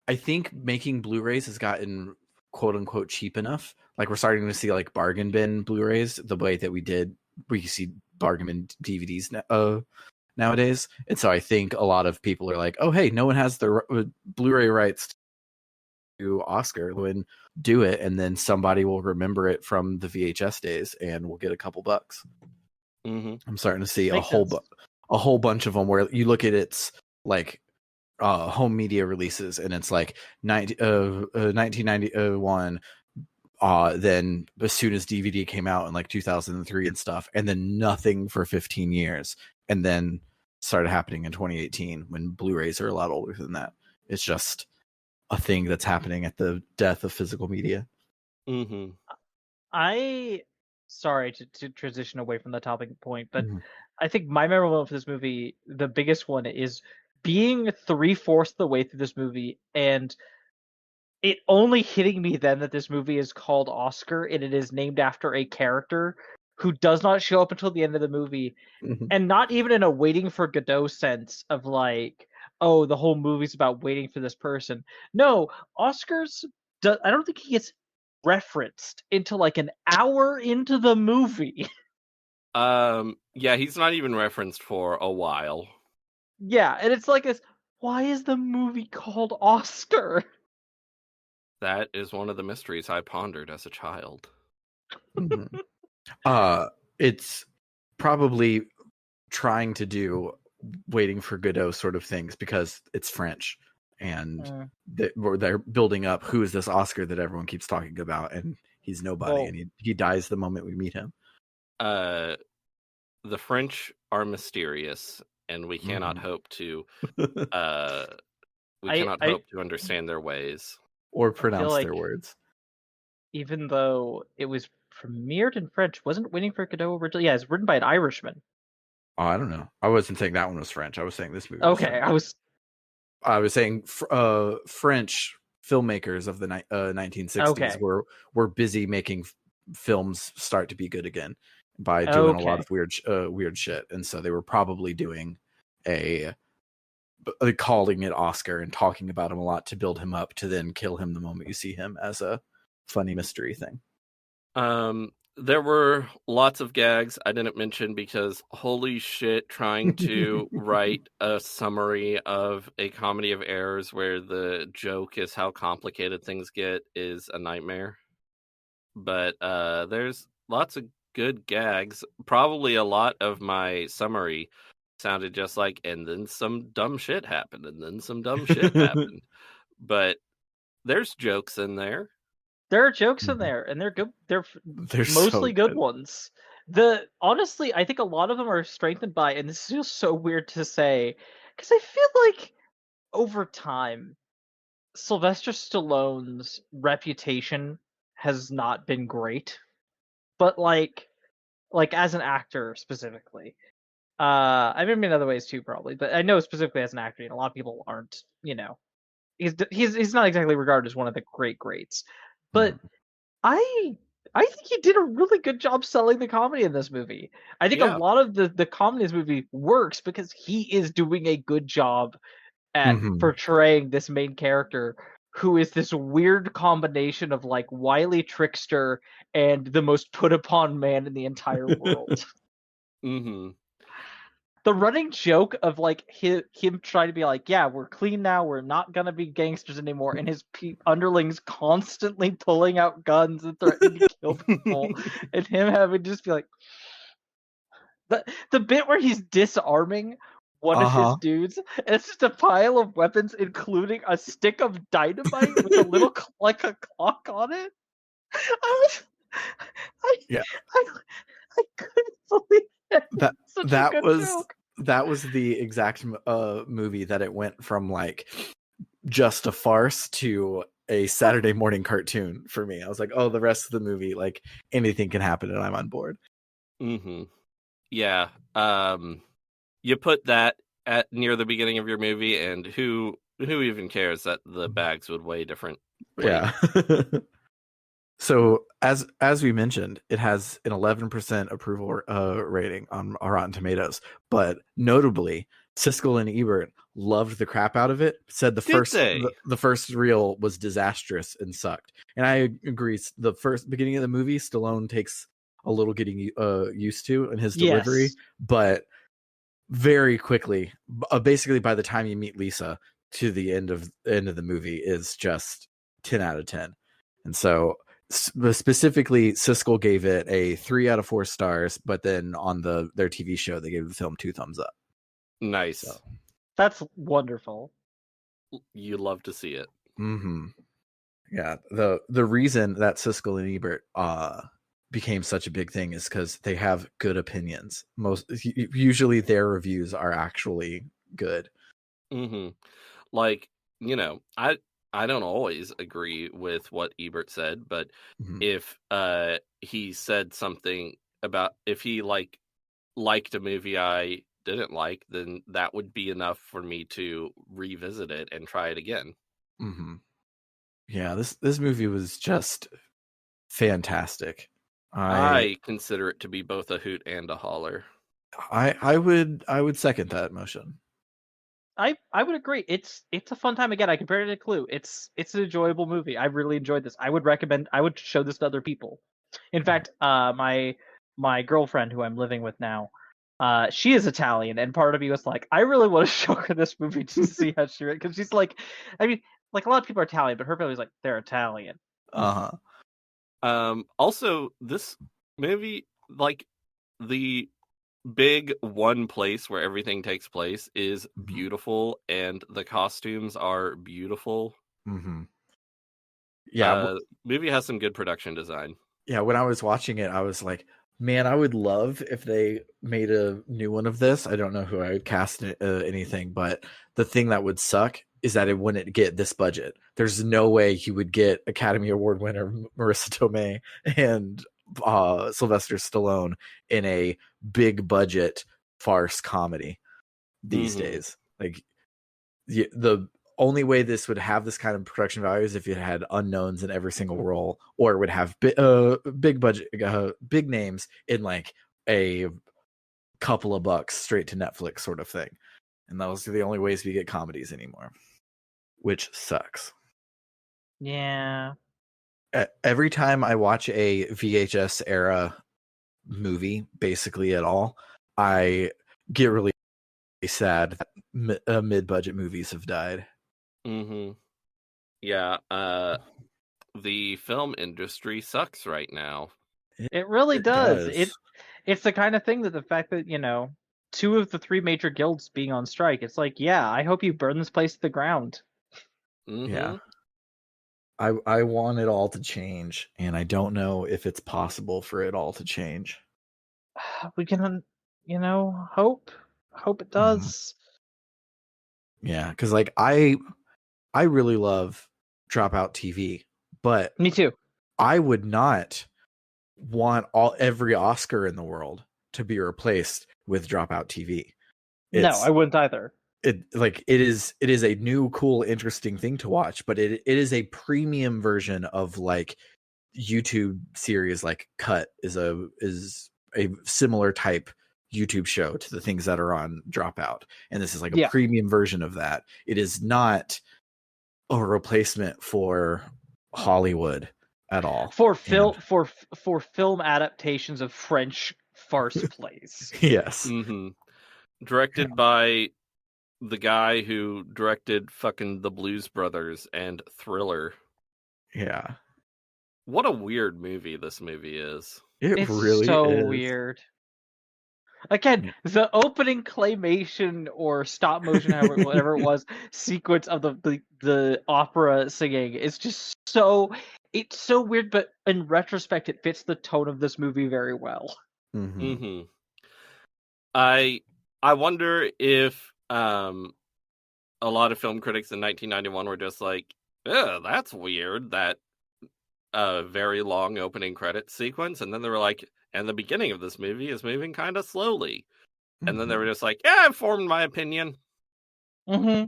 I think making Blu-rays has gotten quote-unquote cheap enough. Like, we're starting to see like bargain bin Blu-rays the way that we see bargain bin DVDs nowadays. And so I think a lot of people are like, oh, hey, no one has the Blu-ray rights to Oscar, and do it, and then somebody will remember it from the VHS days and we'll get a couple bucks. Mm-hmm. I'm starting to see a whole bunch of them where you look at its like home media releases and it's like 1991, then as soon as DVD came out in like 2003 and stuff, and then nothing for 15 years, and then started happening in 2018 when Blu-rays are a lot older than that. It's just a thing that's happening at the death of physical media. Mm-hmm. Sorry to transition away from the topic point, but I think my memorable of this movie, the biggest one, is being 3/4 the way through this movie and it only hitting me then that this movie is called Oscar and it is named after a character who does not show up until the end of the movie, Mhm. and not even in a waiting for Godot sense of like, oh, the whole movie's about waiting for this person. No, I don't think he gets referenced until like an hour into the movie. Yeah, he's not even referenced for a while. Yeah, and it's like this. Why is the movie called Oscar? That is one of the mysteries I pondered as a child. Mhm. It's probably trying to do waiting for Godot sort of things because it's French and they're building up who is this Oscar that everyone keeps talking about, and he's nobody, Well, and he dies the moment we meet him. The French are mysterious, and we cannot hope to hope to understand their ways or feel pronounce like their words. even though it was premiered in French, wasn't Waiting for Godot originally? Yeah, it's written by an Irishman. Oh, I don't know. I wasn't saying that one was French. I was saying this movie was Okay, French. I was saying French filmmakers of the 1960s Okay. were busy making films start to be good again by doing a lot of weird shit, and so they were probably doing calling it Oscar and talking about him a lot to build him up to then kill him the moment you see him as a funny mystery thing. There were lots of gags I didn't mention because holy shit, trying to write a summary of a comedy of errors where the joke is how complicated things get is a nightmare. But there's lots of good gags. Probably a lot of my summary sounded just like, and then some dumb shit happened, and then some dumb shit happened. But there's jokes in there. There are jokes in there, and they're good. They're so mostly good ones. Honestly, I think a lot of them are strengthened by, and this feels so weird to say, because I feel like over time, Sylvester Stallone's reputation has not been great, but like as an actor specifically. I mean in other ways too, probably, but I know specifically as an actor, a lot of people aren't. He's not exactly regarded as one of the greats, but I think he did a really good job selling the comedy in this movie. I think a lot of the comedy in this movie works because he is doing a good job at portraying this main character who is this weird combination of like wily trickster and the most put upon man in the entire world. Mm-hmm. The running joke of like him trying to be like, yeah, we're clean now, we're not gonna be gangsters anymore, and his underlings constantly pulling out guns and threatening to kill people, and him having to just be like, the bit where he's disarming one of his dudes, and it's just a pile of weapons, including a stick of dynamite with a little like a clock on it. I couldn't believe it. That was the exact movie that it went from like just a farce to a Saturday morning cartoon for me. I was like, oh, the rest of the movie, like anything can happen and I'm on board. Mm-hmm. Yeah. You put that at near the beginning of your movie, and who even cares that the bags would weigh different? Yeah. So as we mentioned, it has an 11% approval rating on Rotten Tomatoes, but notably, Siskel and Ebert loved the crap out of it. Said the first reel was disastrous and sucked, and I agree. The first beginning of the movie, Stallone takes a little getting used to in his delivery, but very quickly, basically by the time you meet Lisa to the end of the movie, is just 10 out of 10, and so. Specifically, Siskel gave it a 3 out of 4 stars, but then on their TV show, they gave the film 2 thumbs up. Nice. So. That's wonderful. You love to see it. Mm-hmm. Yeah. The reason that Siskel and Ebert became such a big thing is because they have good opinions. Usually their reviews are actually good. Mm-hmm. Like, I don't always agree with what Ebert said, but if he said something about if he liked a movie I didn't like, then that would be enough for me to revisit it and try it again. Yeah, this movie was just fantastic. I consider it to be both a hoot and a holler. I would second that motion. I would agree. It's a fun time. Again, I compared it to Clue. It's an enjoyable movie. I really enjoyed this. I would show this to other people. In fact, my girlfriend who I'm living with now, she is Italian, and part of me was like, I really want to show her this movie to see how she, because she's like, I mean, like a lot of people are Italian, but her family's like, they're Italian. Also, this movie, like the big one place where everything takes place is beautiful, and the costumes are beautiful. Mm-hmm. Yeah, movie has some good production design. Yeah, when I was watching it, I was like, man, I would love if they made a new one of this. I don't know who I would cast anything, but the thing that would suck is that it wouldn't get this budget. There's no way you would get Academy Award winner Marissa Tomei and Sylvester Stallone in a big budget farce comedy these days. Like the only way this would have this kind of production value is if it had unknowns in every single role, or it would have big budget, big names in like a couple of bucks straight to Netflix sort of thing. And those are the only ways we get comedies anymore, which sucks. Yeah. Every time I watch a VHS era movie, basically at all, I get really sad that mid-budget movies have died. Mm-hmm. Yeah, the film industry sucks right now. It really does. It's the kind of thing that the fact that, you know, 2 of the 3 major guilds being on strike, it's like, yeah, I hope you burn this place to the ground. Mm-hmm. Yeah. I want it all to change, and I don't know if it's possible for it all to change. We can, you know, hope it does. Yeah, because like I really love Dropout TV, but Me too. I would not want every Oscar in the world to be replaced with Dropout TV. No, I wouldn't either. It is a new, cool, interesting thing to watch, but it is a premium version of like YouTube series. Like Cut is a similar type YouTube show to the things that are on Dropout, and this is like a premium version of that. It is not a replacement for Hollywood at all for film adaptations of French farce plays. Yes. Mm-hmm. Directed by the guy who directed fucking The Blues Brothers and Thriller. Yeah. What a weird movie this movie is. It's really so is. weird. Again, the opening claymation or stop motion, whatever it was, sequence of the opera singing is just it's so weird, but in retrospect, it fits the tone of this movie very well. Mm-hmm. Mm-hmm. I wonder if a lot of film critics in 1991 were just like, that's weird, that very long opening credits sequence, and then they were like, and the beginning of this movie is moving kind of slowly. And then they were just like, yeah, I've formed my opinion. Mm-hmm.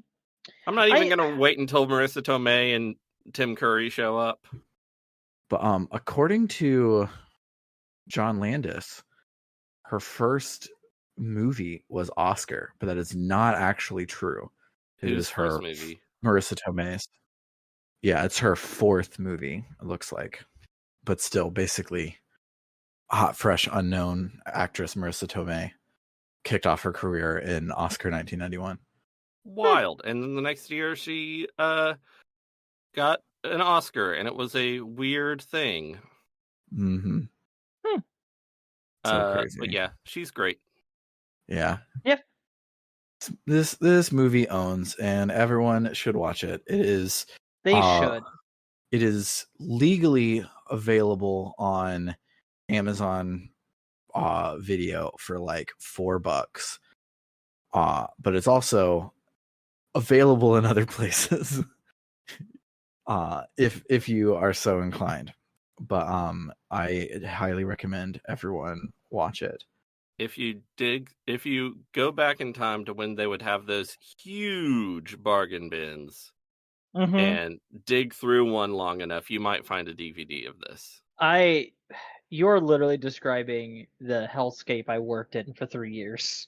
I'm not even going to wait until Marissa Tomei and Tim Curry show up. But according to John Landis, her first movie was Oscar, but that is not actually true. It was her first movie? Marissa Tomei's. Yeah, it's her 4th movie, it looks like. But still, basically, hot, fresh, unknown actress Marissa Tomei kicked off her career in Oscar 1991. Wild. And then the next year she got an Oscar, and it was a weird thing. Mm-hmm. So crazy. But yeah, she's great. Yeah. Yeah. This movie owns, and everyone should watch it. It is. They should. It is legally available on Amazon Video for like $4. But it's also available in other places. If you are so inclined. But I highly recommend everyone watch it. If you go back in time to when they would have those huge bargain bins and dig through one long enough, you might find a DVD of this. You're literally describing the hellscape I worked in for 3 years.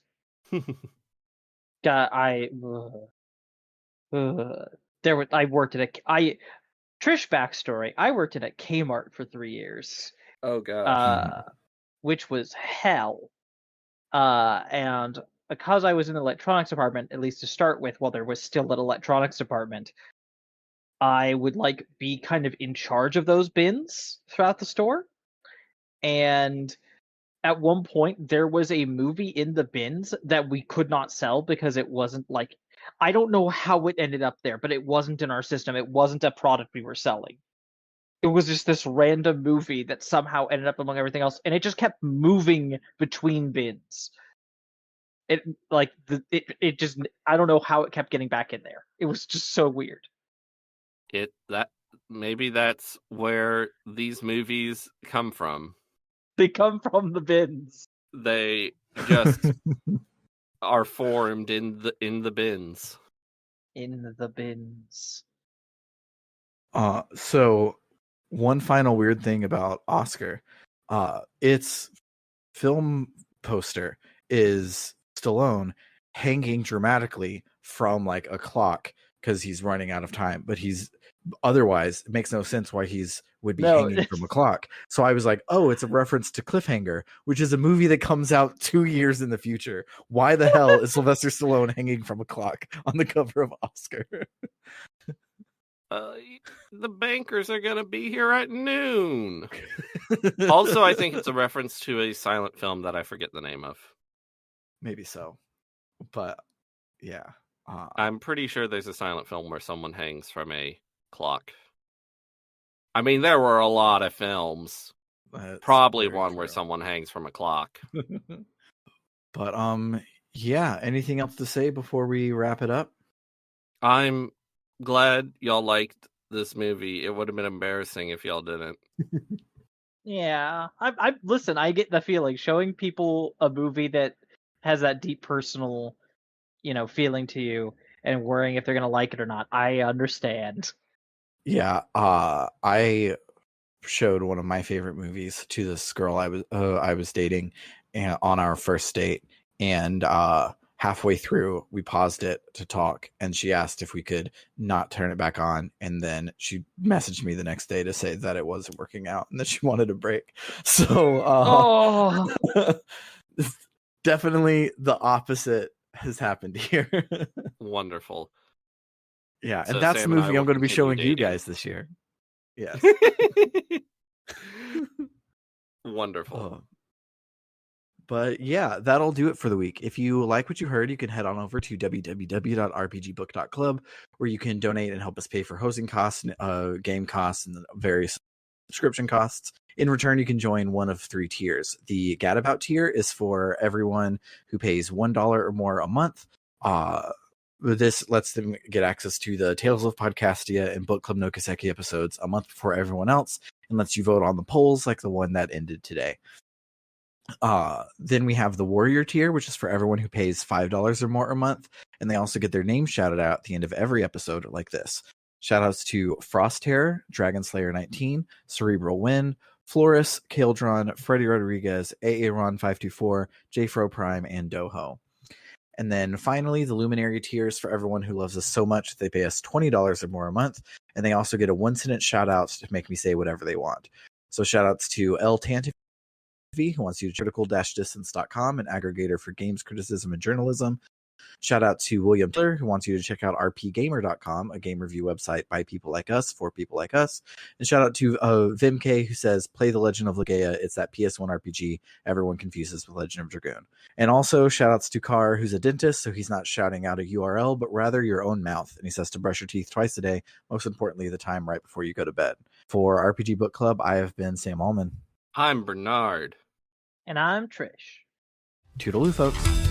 God, I worked at Trish backstory. I worked at a Kmart for 3 years, Oh gosh. which was hell. And because I was in the electronics department, at least to start with, while there was still an electronics department, I would like be kind of in charge of those bins throughout the store. And at one point, there was a movie in the bins that we could not sell because it wasn't like, I don't know how it ended up there, but it wasn't in our system. It wasn't a product we were selling. It was just this random movie that somehow ended up among everything else, and it just kept moving between bins. It just, I don't know how it kept getting back in there. It was just so weird. Maybe that's where these movies come from. They come from the bins. They just are formed in the bins. In the bins. So one final weird thing about Oscar, its film poster is Stallone hanging dramatically from like a clock because he's running out of time, but otherwise it makes no sense why would be hanging from a clock. So I was like, oh, it's a reference to Cliffhanger, which is a movie that comes out 2 years in the future. Why the hell is Sylvester Stallone hanging from a clock on the cover of Oscar? The bankers are gonna be here at noon. Also, I think it's a reference to a silent film that I forget the name of. Maybe so, but yeah. I'm pretty sure there's a silent film where someone hangs from a clock. I mean, there were a lot of films. Probably one where someone hangs from a clock. But yeah, anything else to say before we wrap it up? I'm glad y'all liked this movie. It would have been embarrassing if y'all didn't. Yeah, I listen, I get the feeling showing people a movie that has that deep personal, feeling to you and worrying if they're going to like it or not. I understand. Yeah, I showed one of my favorite movies to this girl I was dating on our first date, and halfway through we paused it to talk, and she asked if we could not turn it back on, and then she messaged me the next day to say that it wasn't working out and that she wanted a break. So definitely the opposite has happened here. Wonderful. Yeah, So and that's Sam the and I movie I'm will going to be continue showing you dating. guys this year. Yes. Wonderful. But yeah, that'll do it for the week. If you like what you heard, you can head on over to www.rpgbook.club, where you can donate and help us pay for hosting costs, game costs, and various subscription costs. In return, you can join one of 3 tiers. The Gadabout tier is for everyone who pays $1 or more a month. This lets them get access to the Tales of Podcastia and Book Club no Kaseki episodes a month before everyone else, and lets you vote on the polls like the one that ended today. Then we have the Warrior tier, which is for everyone who pays $5 or more a month, and they also get their name shouted out at the end of every episode like this. Shoutouts to Frost Terror, Dragon Slayer 19, Cerebral Wind, Floris, Kaldron, Freddie Rodriguez, Aaron 524, Jfro Prime, and Doho. And then finally, the Luminary tiers for everyone who loves us so much they pay us $20 or more a month, and they also get a 1-sentence shout out to make me say whatever they want. So shout outs to L Tantif, who wants you to critical-distance.com, an aggregator for games criticism and journalism. Shout out to William Tiller, who wants you to check out rpgamer.com, a game review website by people like us for people like us. And shout out to Vimk, who says, play The Legend of Legaia. It's that PS1 RPG everyone confuses with Legend of Dragoon. And also shout outs to Carr, who's a dentist, so he's not shouting out a URL, but rather your own mouth. And he says to brush your teeth twice a day, most importantly, the time right before you go to bed. For RPG Book Club, I have been Sam Allman. I'm Bernard. And I'm Trish. Toodaloo, folks.